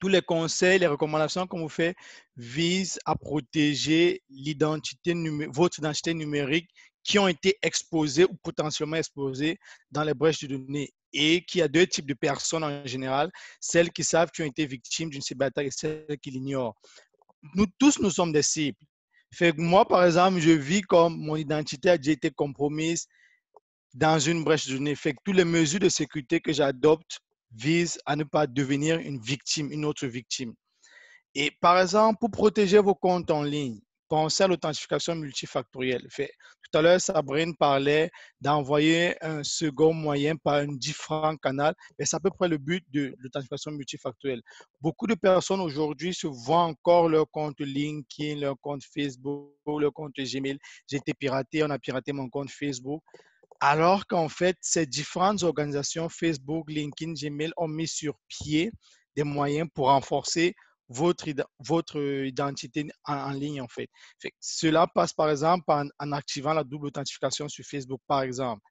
les conseils, les recommandations qu'on vous fait visent à protéger votre identité numérique qui ont été exposées ou potentiellement exposées dans les brèches de données. Et qu'il y a deux types de personnes en général, celles qui savent qu'ils ont été victimes d'une cyberattaque et celles qui l'ignorent. Nous tous, nous sommes des cibles. Fait que moi, par exemple, je vis comme mon identité a déjà été compromise dans une brèche de données. Fait que toutes les mesures de sécurité que j'adopte vise à ne pas devenir une victime, une autre victime. Et par exemple, pour protéger vos comptes en ligne, pensez à l'authentification multifactorielle. Tout à l'heure, Sabrine parlait d'envoyer un second moyen par un différent canal, mais c'est à peu près le but de l'authentification multifactorielle. Beaucoup de personnes aujourd'hui se voient encore leur compte LinkedIn, leur compte Facebook, leur compte Gmail. J'ai été piraté, on a piraté mon compte Facebook. Alors qu'en fait, ces différentes organisations, Facebook, LinkedIn, Gmail, ont mis sur pied des moyens pour renforcer votre identité en ligne, en fait. Cela passe, par exemple, en activant la double authentification sur Facebook, par exemple.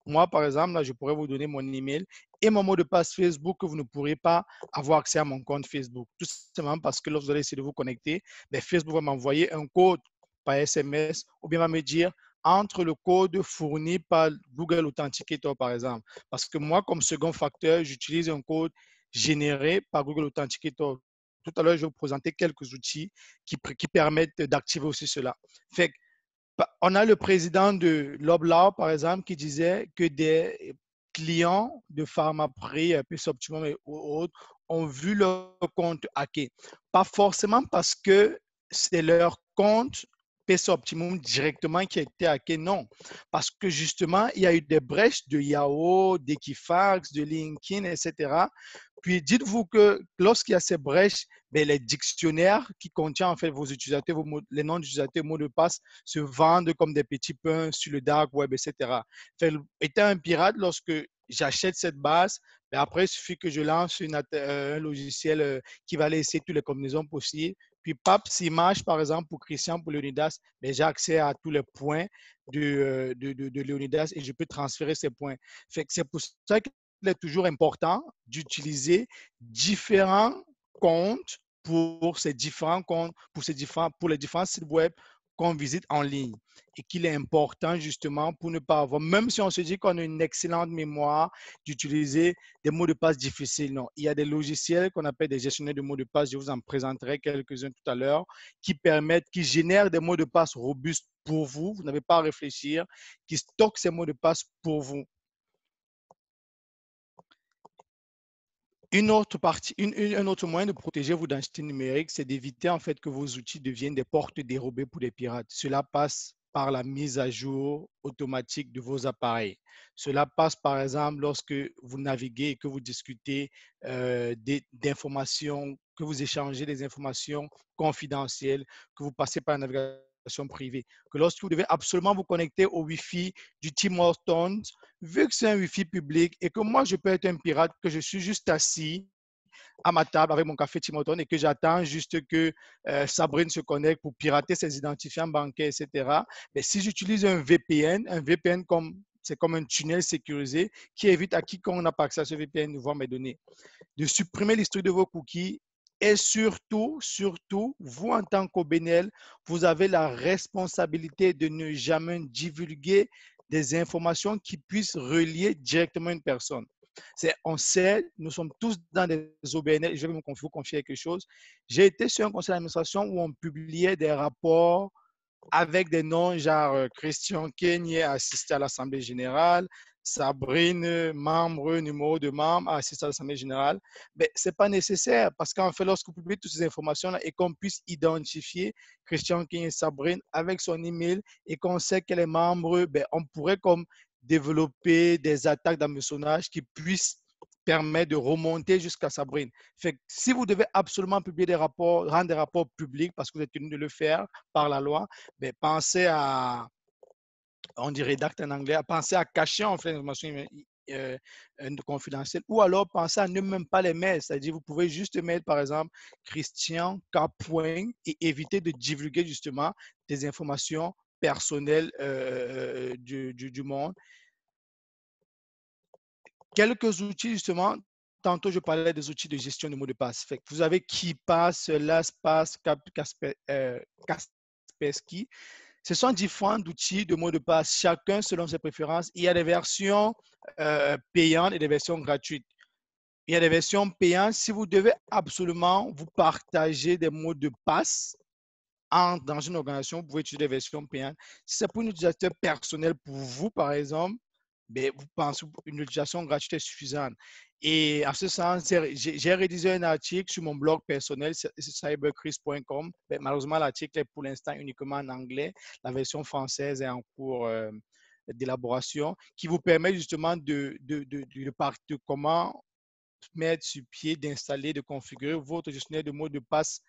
Moi, par exemple, là, je pourrais vous donner mon email et mon mot de passe Facebook que vous ne pourrez pas avoir accès à mon compte Facebook. Tout simplement parce que lorsque vous allez essayer de vous connecter, Facebook va m'envoyer un code par SMS ou bien va me dire entre le code fourni par Google Authenticator, par exemple. Parce que moi, comme second facteur, j'utilise un code généré par Google Authenticator. Tout à l'heure, je vais vous présenter quelques outils qui permettent d'activer aussi cela. On a le président de Loblaw, par exemple, qui disait que des clients de Pharmaprix, PC Optimum et autres ont vu leur compte hacké. Pas forcément parce que c'est leur compte PC Optimum directement qui a été hacké, non. Parce que justement, il y a eu des brèches de Yahoo, d'Equifax, de LinkedIn, etc. Puis dites-vous que lorsqu'il y a ces brèches, les dictionnaires qui contiennent en fait vos utilisateurs, les noms d'utilisateurs, mots de passe se vendent comme des petits pains sur le dark web, etc. Étant un pirate, lorsque j'achète cette base, après, il suffit que je lance un logiciel qui va laisser toutes les combinaisons possibles. Puis, s'il marche, par exemple, pour Christian, pour Leonidas, j'ai accès à tous les points de Leonidas et je peux transférer ces points. C'est pour ça qu'il est toujours important d'utiliser différents comptes pour ces différents comptes, pour les différents sites web qu'on visite en ligne et qu'il est important justement pour ne pas avoir, même si on se dit qu'on a une excellente mémoire, d'utiliser des mots de passe difficiles. Non, il y a des logiciels qu'on appelle des gestionnaires de mots de passe, je vous en présenterai quelques-uns tout à l'heure, qui génèrent des mots de passe robustes pour vous, vous n'avez pas à réfléchir, qui stockent ces mots de passe pour vous. Un autre moyen de protéger vos identités numériques, c'est d'éviter en fait que vos outils deviennent des portes dérobées pour les pirates. Cela passe par la mise à jour automatique de vos appareils. Cela passe par exemple lorsque vous naviguez et que vous discutez d'informations, que vous échangez des informations confidentielles, que vous passez par la navigation privée, que lorsque vous devez absolument vous connecter au Wi-Fi du Tim Hortons, vu que c'est un Wi-Fi public et que moi, je peux être un pirate, que je suis juste assis à ma table avec mon café Tim Hortons et que j'attends juste que Sabrine se connecte pour pirater ses identifiants bancaires, etc. Mais si j'utilise un VPN c'est comme un tunnel sécurisé qui évite à quiconque n'a pas accès à ce VPN de voir mes données, de supprimer l'historique de vos cookies. Et surtout, vous en tant qu'OBNL, vous avez la responsabilité de ne jamais divulguer des informations qui puissent relier directement une personne. On sait, nous sommes tous dans des OBNL, je vais vous confier quelque chose. J'ai été sur un conseil d'administration où on publiait des rapports avec des noms genre Christian Kenyé, assisté à l'Assemblée générale, Sabrine, membre, numéro de membre, assisté à l'Assemblée générale. Mais ce n'est pas nécessaire parce qu'en fait, lorsque vous publiez toutes ces informations-là et qu'on puisse identifier Christian Kenyé et Sabrine avec son email et qu'on sait qu'elle est membre, on pourrait comme développer des attaques d'hameçonnage qui puissent permettre de remonter jusqu'à Sabrine. Si vous devez absolument publier des rapports, rendre des rapports publics parce que vous êtes tenu de le faire par la loi, pensez à, on dit rédacte en anglais, pensez à cacher en fait l'information confidentielle ou alors pensez à ne même pas les mettre. C'est-à-dire, vous pouvez juste mettre, par exemple, Christian K. et éviter de divulguer justement des informations personnelles du monde. Quelques outils, justement, tantôt je parlais des outils de gestion de mots de passe. Vous avez KeePass, LastPass, Kaspersky. Ce sont différents outils de mots de passe, chacun selon ses préférences. Il y a des versions payantes et des versions gratuites. Il y a des versions payantes. Si vous devez absolument vous partager des mots de passe dans une organisation, vous pouvez utiliser des versions payantes. Si c'est pour un utilisateur personnel, pour vous, par exemple, ben, vous pensez qu'une utilisation gratuite est suffisante. Et en ce sens, j'ai rédigé un article sur mon blog personnel, cyberchris.com. Ben, malheureusement, l'article est pour l'instant uniquement en anglais. La version française est en cours d'élaboration, qui vous permet justement de comment mettre sur pied, d'installer, de configurer votre gestionnaire de mots de passe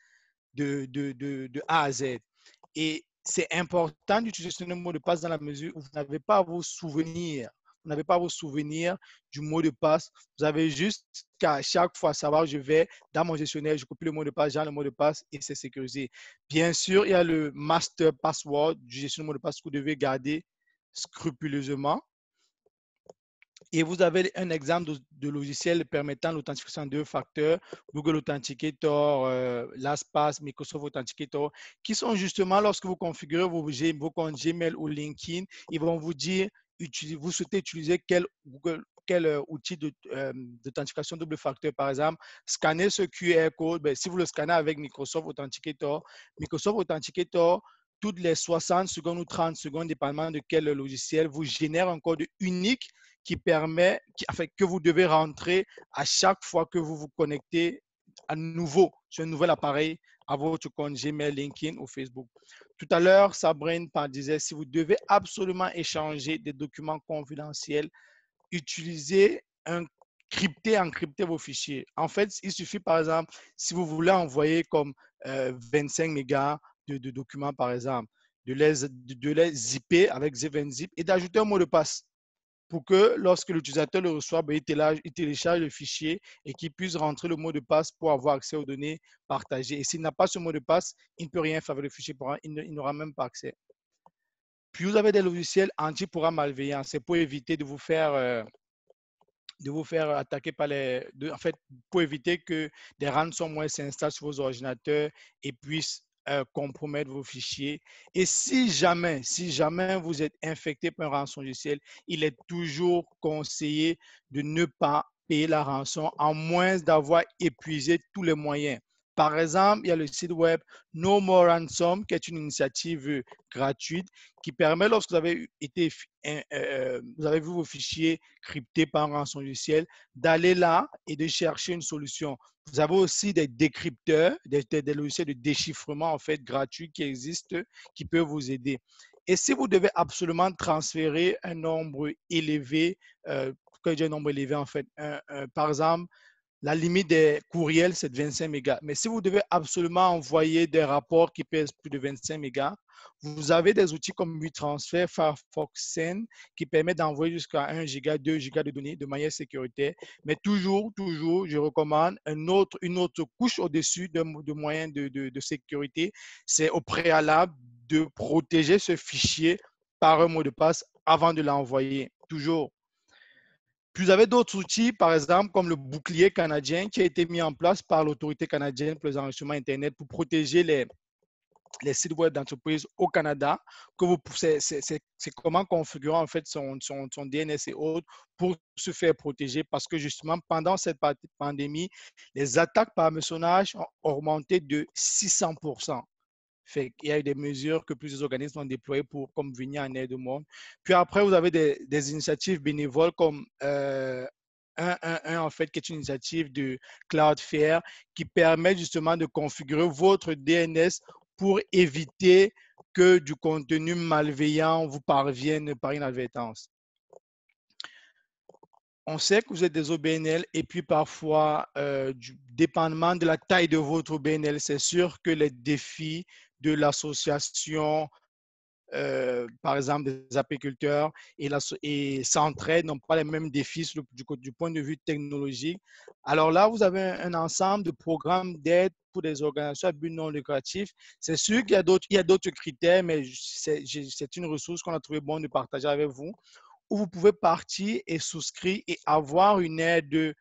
de A à Z. Et c'est important d'utiliser ce mot de passe dans la mesure où vous n'avez pas à vous souvenir. Vous n'avez pas à vous souvenir du mot de passe. Vous avez juste qu'à chaque fois savoir, je vais dans mon gestionnaire, je copie le mot de passe, j'ai le mot de passe et c'est sécurisé. Bien sûr, il y a le master password du gestionnaire de mot de passe que vous devez garder scrupuleusement. Et vous avez un exemple de logiciel permettant l'authentification en 2 facteurs, Google Authenticator, LastPass, Microsoft Authenticator, qui sont justement, lorsque vous configurez vos comptes Gmail ou LinkedIn, ils vont vous dire, vous souhaitez utiliser quel outil d'authentification double facteur, par exemple, scanner ce QR code. Ben, si vous le scannez avec Microsoft Authenticator, toutes les 60 secondes ou 30 secondes, dépendamment de quel logiciel, vous génère un code unique qui permet, que vous devez rentrer à chaque fois que vous vous connectez à nouveau sur un nouvel appareil à votre compte Gmail, LinkedIn ou Facebook. Tout à l'heure, Sabrine disait, si vous devez absolument échanger des documents confidentiels, utilisez encryptez vos fichiers. En fait, il suffit, par exemple, si vous voulez envoyer comme 25 mégas de documents, par exemple, de les zipper avec ZipNzip et d'ajouter un mot de passe pour que lorsque l'utilisateur le reçoit, il télécharge le fichier et qu'il puisse rentrer le mot de passe pour avoir accès aux données partagées. Et s'il n'a pas ce mot de passe, il ne peut rien faire avec le fichier, il n'aura même pas accès. Puis vous avez des logiciels anti-programme malveillants. C'est pour éviter de vous faire attaquer par pour éviter que des ransomware s'installent sur vos ordinateurs et puissent compromettre vos fichiers. Et si jamais vous êtes infecté par un rançon logiciel, il est toujours conseillé de ne pas payer la rançon, à moins d'avoir épuisé tous les moyens. Par exemple, il y a le site web No More Ransom, qui est une initiative gratuite qui permet, lorsque vous avez vu vos fichiers cryptés par un rançon logiciel, d'aller là et de chercher une solution. Vous avez aussi des décrypteurs, des logiciels de déchiffrement en fait gratuits qui existent, qui peuvent vous aider. Et si vous devez absolument transférer un nombre élevé, pourquoi je dis un nombre élevé en fait, par exemple, la limite des courriels, c'est de 25 mégas. Mais si vous devez absolument envoyer des rapports qui pèsent plus de 25 mégas, vous avez des outils comme WeTransfer, Firefox Send, qui permettent d'envoyer jusqu'à 1 giga, 2 gigas de données de manière sécuritaire. Mais toujours, je recommande une autre couche au-dessus de moyens de sécurité. C'est au préalable de protéger ce fichier par un mot de passe avant de l'envoyer. Toujours. Puis vous avez d'autres outils, par exemple, comme le bouclier canadien qui a été mis en place par l'autorité canadienne pour les enregistrements Internet pour protéger les sites web d'entreprise au Canada. C'est comment configurer en fait son DNS et autres pour se faire protéger parce que justement, pendant cette pandémie, les attaques par hameçonnage ont augmenté de 600%. Il y a eu des mesures que plusieurs organismes ont déployées pour comme venir en aide au monde. Puis après, vous avez des initiatives bénévoles comme 111 en fait, qui est une initiative de Cloudflare qui permet justement de configurer votre DNS pour éviter que du contenu malveillant vous parvienne par inadvertance. On sait que vous êtes des OBNL et puis parfois, dépendamment de la taille de votre OBNL, c'est sûr que les défis de l'association, par exemple des apiculteurs et Centraide n'ont pas les mêmes défis du point de vue technologique. Alors là, vous avez un ensemble de programmes d'aide pour des organisations à but non lucratif. C'est sûr qu'il y a d'autres critères, mais c'est une ressource qu'on a trouvé bon de partager avec vous, où vous pouvez partir et souscrire et avoir une aide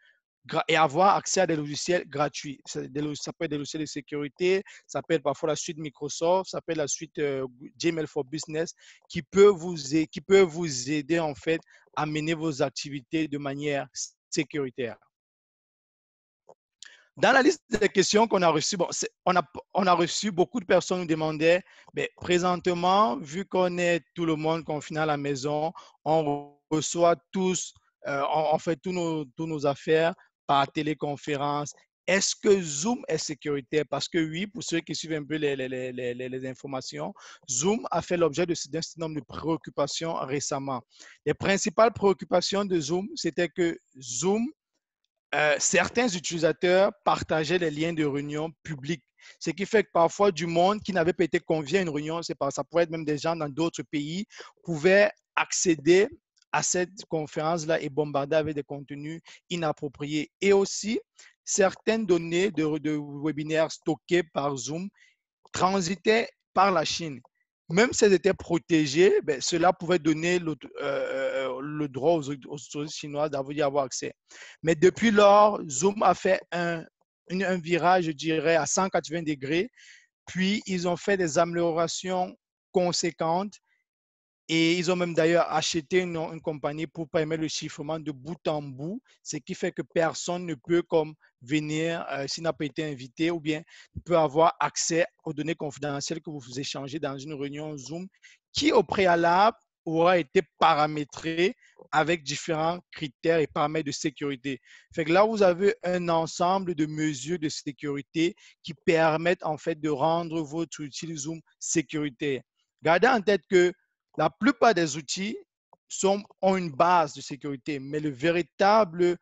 et avoir accès à des logiciels gratuits. Ça peut être des logiciels de sécurité, ça peut être parfois la suite Microsoft, ça peut être la suite Gmail for Business qui peut vous aider en fait à mener vos activités de manière sécuritaire. Dans la liste des questions qu'on a reçues, bon, on a reçu beaucoup de personnes nous demandaient, mais présentement, vu qu'on est tout le monde confiné à la maison, on reçoit tous, on fait tous nos affaires par téléconférence. Est-ce que Zoom est sécuritaire? Parce que oui, pour ceux qui suivent un peu les informations, Zoom a fait l'objet d'un certain nombre de préoccupations récemment. Les principales préoccupations de Zoom, c'était que Zoom certains utilisateurs partageaient les liens de réunion publics. Ce qui fait que parfois, du monde qui n'avait pas été convié à une réunion, ça pourrait être même des gens dans d'autres pays, pouvaient accéder à cette conférence-là et bombarder avec des contenus inappropriés. Et aussi, certaines données de webinaires stockées par Zoom transitaient par la Chine. Même si elles étaient protégées, ben, cela pouvait donner le droit aux autorités chinoises d'y avoir accès. Mais depuis lors, Zoom a fait un virage, je dirais, à 180 degrés. Puis, ils ont fait des améliorations conséquentes. Et ils ont même d'ailleurs acheté une compagnie pour permettre le chiffrement de bout en bout, ce qui fait que personne ne peut comme venir s'il n'a pas été invité ou bien ne peut avoir accès aux données confidentielles que vous échangez dans une réunion Zoom qui au préalable aura été paramétrée avec différents critères et paramètres de sécurité. Fait que là, vous avez un ensemble de mesures de sécurité qui permettent en fait de rendre votre outil Zoom sécuritaire. Gardez en tête que la plupart des outils ont une base de sécurité, mais le véritable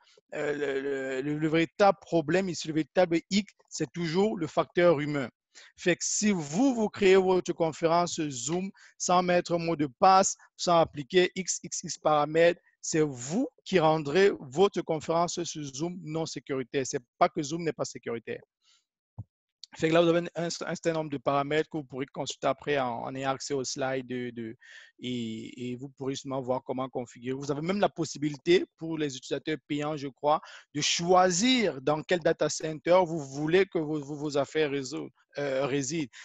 problème ici, le véritable hic, c'est toujours le facteur humain. Fait que si vous créez votre conférence Zoom sans mettre un mot de passe, sans appliquer XXX paramètres, c'est vous qui rendrez votre conférence sur Zoom non sécuritaire. Ce n'est pas que Zoom n'est pas sécuritaire. Fait que là, vous avez un certain nombre de paramètres que vous pourrez consulter après en ayant accès aux slides et vous pourrez justement voir comment configurer. Vous avez même la possibilité pour les utilisateurs payants, je crois, de choisir dans quel data center vous voulez que vos affaires résident.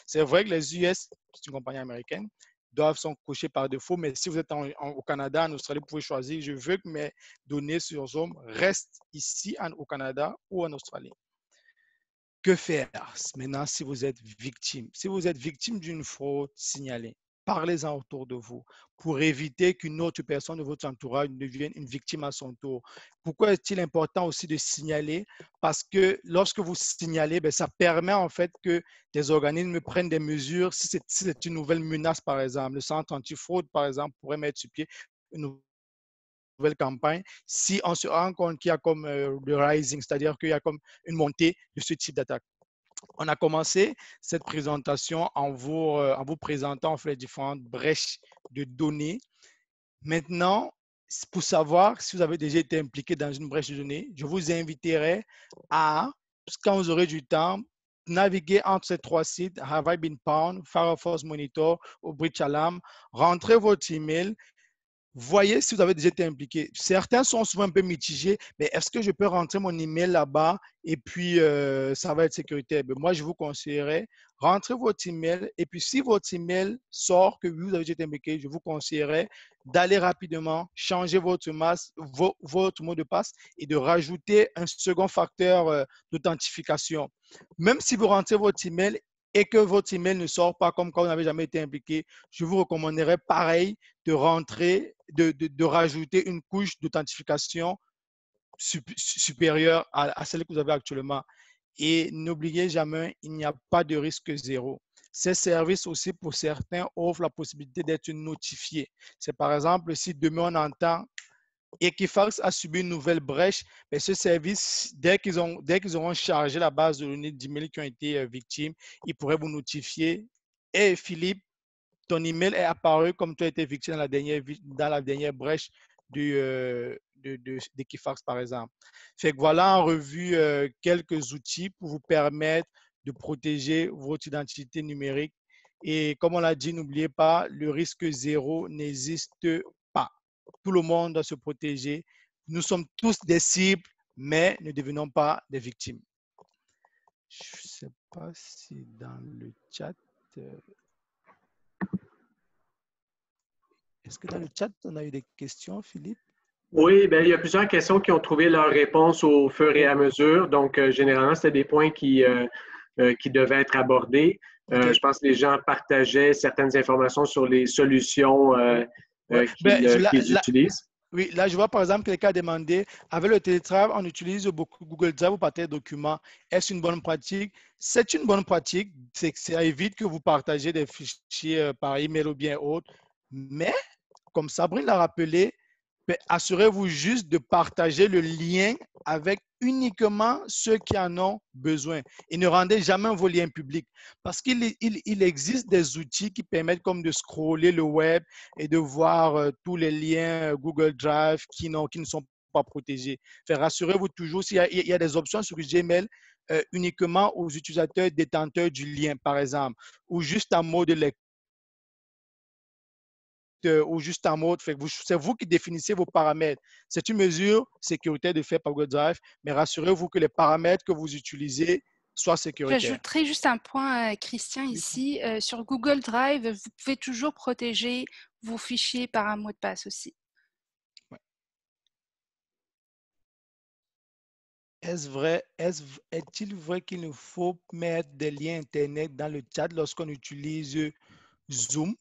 C'est vrai que les US, c'est une compagnie américaine, sont cochés par défaut, mais si vous êtes au Canada, en Australie, vous pouvez choisir, je veux que mes données sur Zoom restent ici au Canada ou en Australie. Que faire maintenant si vous êtes victime? Si vous êtes victime d'une fraude, signalez. Parlez-en autour de vous pour éviter qu'une autre personne de votre entourage devienne une victime à son tour. Pourquoi est-il important aussi de signaler? Parce que lorsque vous signalez, ça permet en fait que des organismes prennent des mesures. Si c'est une nouvelle menace, par exemple, le centre antifraude, par exemple, pourrait mettre sur pied une nouvelle campagne si on se rend compte qu'il y a comme le rising, c'est-à-dire qu'il y a comme une montée de ce type d'attaque. On a commencé cette présentation en vous présentant en fait, les différentes brèches de données. Maintenant, pour savoir si vous avez déjà été impliqué dans une brèche de données, je vous inviterai à, quand vous aurez du temps, naviguer entre ces trois sites, Have I Been Pwned, Firefox Monitor ou Breach Alarm, rentrez votre email. Voyez si vous avez déjà été impliqué. Certains sont souvent un peu mitigés, mais est-ce que je peux rentrer mon email là-bas et puis ça va être sécuritaire? Moi, je vous conseillerais, rentrez votre email et puis si votre email sort que vous avez déjà été impliqué, je vous conseillerais d'aller rapidement changer votre mot de passe et de rajouter un second facteur d'authentification. Même si vous rentrez votre email et que votre email ne sort pas comme quand vous n'avez jamais été impliqué, je vous recommanderais pareil de rentrer, de rajouter une couche d'authentification supérieure à celle que vous avez actuellement. Et n'oubliez jamais, il n'y a pas de risque zéro. Ces services aussi, pour certains, offrent la possibilité d'être notifiés. C'est par exemple, si demain on entend Equifax a subi une nouvelle brèche, mais ce service, dès qu'ils auront chargé la base de données d'emails qui ont été victimes, ils pourraient vous notifier. Et Philippe, ton email est apparu comme tu as été victime dans la dernière brèche d'Equifax, par exemple. Fait que voilà en revue quelques outils pour vous permettre de protéger votre identité numérique. Et comme on l'a dit, n'oubliez pas, le risque zéro n'existe pas. Tout le monde doit se protéger. Nous sommes tous des cibles, mais ne devenons pas des victimes. Je ne sais pas si dans le chat... Est-ce que dans le chat, on a eu des questions, Philippe? Oui, bien, il y a plusieurs questions qui ont trouvé leur réponse au fur et à mesure. Donc, généralement, c'était des points qui devaient être abordés. OK. Je pense que les gens partageaient certaines informations sur les solutions Ouais. Ben, qu'ils utilisent. oui, là, je vois par exemple quelqu'un a demandé, avec le télétravail, on utilise beaucoup Google Drive pour partager des documents. Est-ce une bonne pratique? C'est une bonne pratique. Ça évite que vous partagez des fichiers par email ou bien autre. Mais, comme Sabrine l'a rappelé, ben, assurez-vous juste de partager le lien avec uniquement ceux qui en ont besoin. Et ne rendez jamais vos liens publics. Parce qu'il existe des outils qui permettent comme de scroller le web et de voir tous les liens Google Drive qui ne sont pas protégés. Rassurez-vous toujours, il y a des options sur Gmail uniquement aux utilisateurs détenteurs du lien, par exemple, ou juste en mode lecteur ou juste en mode. C'est vous qui définissez vos paramètres. C'est une mesure sécuritaire de fait par Google Drive, mais rassurez-vous que les paramètres que vous utilisez soient sécuritaires. J'ajouterai juste un point, Christian, ici. Sur Google Drive, vous pouvez toujours protéger vos fichiers par un mot de passe aussi. Ouais. Est-il vrai qu'il nous faut mettre des liens Internet dans le chat lorsqu'on utilise Zoom?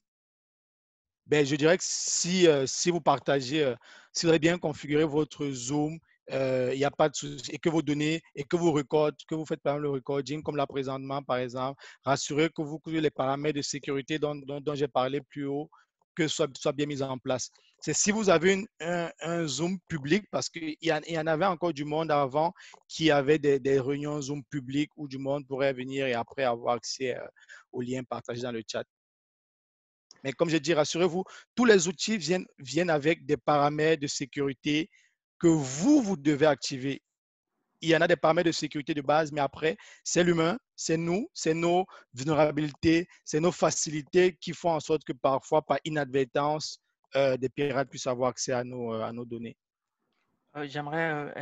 Ben, je dirais que si vous partagez, si vous avez bien configuré votre Zoom, il n'y a pas de souci, et que vos données, et que vous que vous faites par exemple le recording, comme là présentement, par exemple, rassurez que les paramètres de sécurité dont j'ai parlé plus haut, que soient bien mis en place. C'est si vous avez un Zoom public, parce qu'il y en avait encore du monde avant qui avait des réunions Zoom publiques où du monde pourrait venir et après avoir accès aux liens partagés dans le chat. Mais comme je dis, rassurez-vous, tous les outils viennent avec des paramètres de sécurité que vous devez activer. Il y en a des paramètres de sécurité de base, mais après, c'est l'humain, c'est nous, c'est nos vulnérabilités, c'est nos facilités qui font en sorte que parfois, par inadvertance, des pirates puissent avoir accès à nos données. J'aimerais,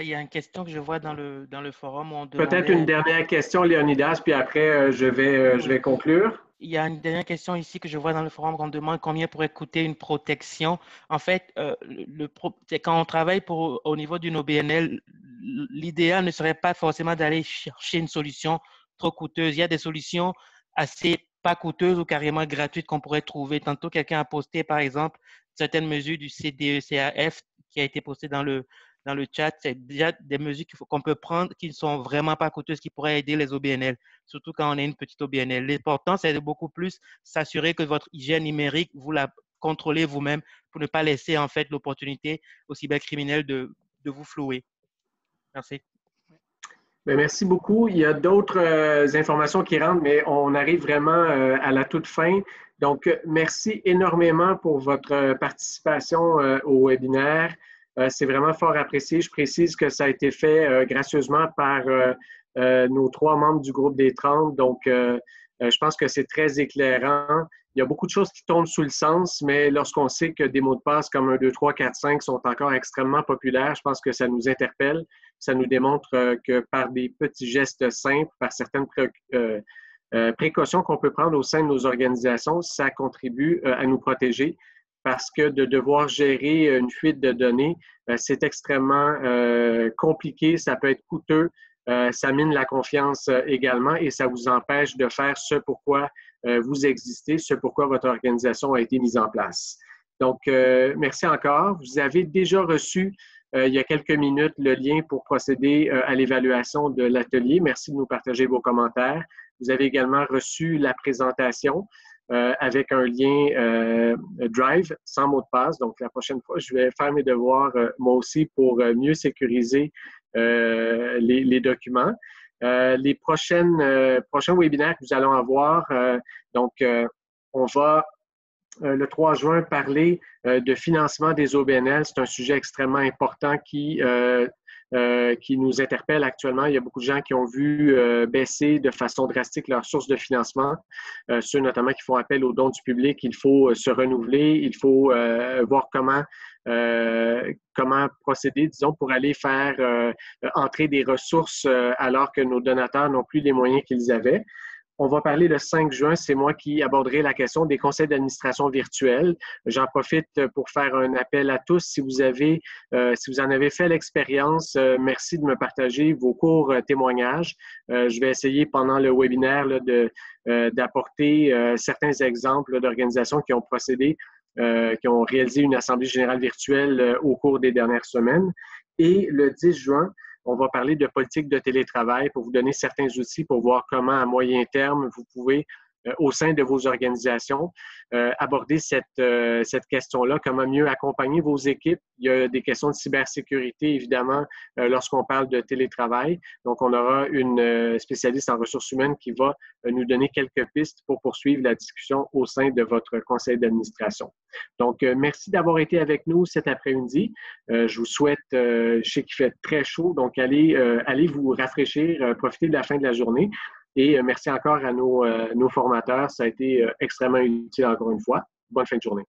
il y a une question que je vois dans le forum où on Peut-être demandait. une dernière question, Léonidas, puis après, je vais conclure. Il y a une dernière question ici que je vois dans le forum qu'on demande combien pourrait coûter une protection. En fait, c'est quand on travaille au niveau d'une OBNL, l'idéal ne serait pas forcément d'aller chercher une solution trop coûteuse. Il y a des solutions assez pas coûteuses ou carrément gratuites qu'on pourrait trouver. Tantôt, quelqu'un a posté, par exemple, certaines mesures du CDECAF qui a été posté dans le chat. C'est déjà des mesures qu'on peut prendre qui ne sont vraiment pas coûteuses, qui pourraient aider les OBNL, surtout quand on est une petite OBNL. L'important, c'est de beaucoup plus s'assurer que votre hygiène numérique, vous la contrôlez vous-même pour ne pas laisser en fait l'opportunité aux cybercriminels de vous flouer. Merci. Bien, merci beaucoup. Il y a d'autres informations qui rentrent, mais on arrive vraiment à la toute fin. Donc, merci énormément pour votre participation au webinaire. C'est vraiment fort apprécié. Je précise que ça a été fait gracieusement par nos 3 membres du groupe des 30. Donc, je pense que c'est très éclairant. Il y a beaucoup de choses qui tombent sous le sens, mais lorsqu'on sait que des mots de passe comme 1, 2, 3, 4, 5 sont encore extrêmement populaires, je pense que ça nous interpelle. Ça nous démontre que par des petits gestes simples, par certaines précautions qu'on peut prendre au sein de nos organisations, ça contribue à nous protéger parce que de devoir gérer une fuite de données, c'est extrêmement compliqué, ça peut être coûteux, ça mine la confiance également et ça vous empêche de faire ce pourquoi vous existez, ce pourquoi votre organisation a été mise en place. Donc, merci encore. Vous avez déjà reçu il y a quelques minutes le lien pour procéder à l'évaluation de l'atelier. Merci de nous partager vos commentaires. Vous avez également reçu la présentation avec un lien Drive sans mot de passe. Donc, la prochaine fois, je vais faire mes devoirs moi aussi pour mieux sécuriser les documents. Les prochains webinaires que nous allons avoir, on va le 3 juin parler de financement des OBNL. C'est un sujet extrêmement important qui nous interpelle actuellement. Il y a beaucoup de gens qui ont vu baisser de façon drastique leurs sources de financement, ceux notamment qui font appel aux dons du public. Il faut se renouveler, il faut voir comment procéder, disons, pour aller faire entrer des ressources alors que nos donateurs n'ont plus les moyens qu'ils avaient. On va parler le 5 juin, c'est moi qui aborderai la question des conseils d'administration virtuels. J'en profite pour faire un appel à tous. Si vous en avez fait l'expérience, merci de me partager vos courts témoignages. Je vais essayer pendant le webinaire là, d'apporter certains exemples d'organisations qui ont procédé, qui ont réalisé une assemblée générale virtuelle au cours des dernières semaines. Et le 10 juin, on va parler de politique de télétravail pour vous donner certains outils pour voir comment, à moyen terme, vous pouvez, au sein de vos organisations, aborder cette question-là, comment mieux accompagner vos équipes. Il y a des questions de cybersécurité, évidemment, lorsqu'on parle de télétravail. Donc, on aura une spécialiste en ressources humaines qui va nous donner quelques pistes pour poursuivre la discussion au sein de votre conseil d'administration. Donc, merci d'avoir été avec nous cet après-midi. Je vous souhaite, je sais qu'il fait très chaud, donc allez vous rafraîchir, profitez de la fin de la journée. Et merci encore à nos formateurs. Ça a été extrêmement utile encore une fois. Bonne fin de journée.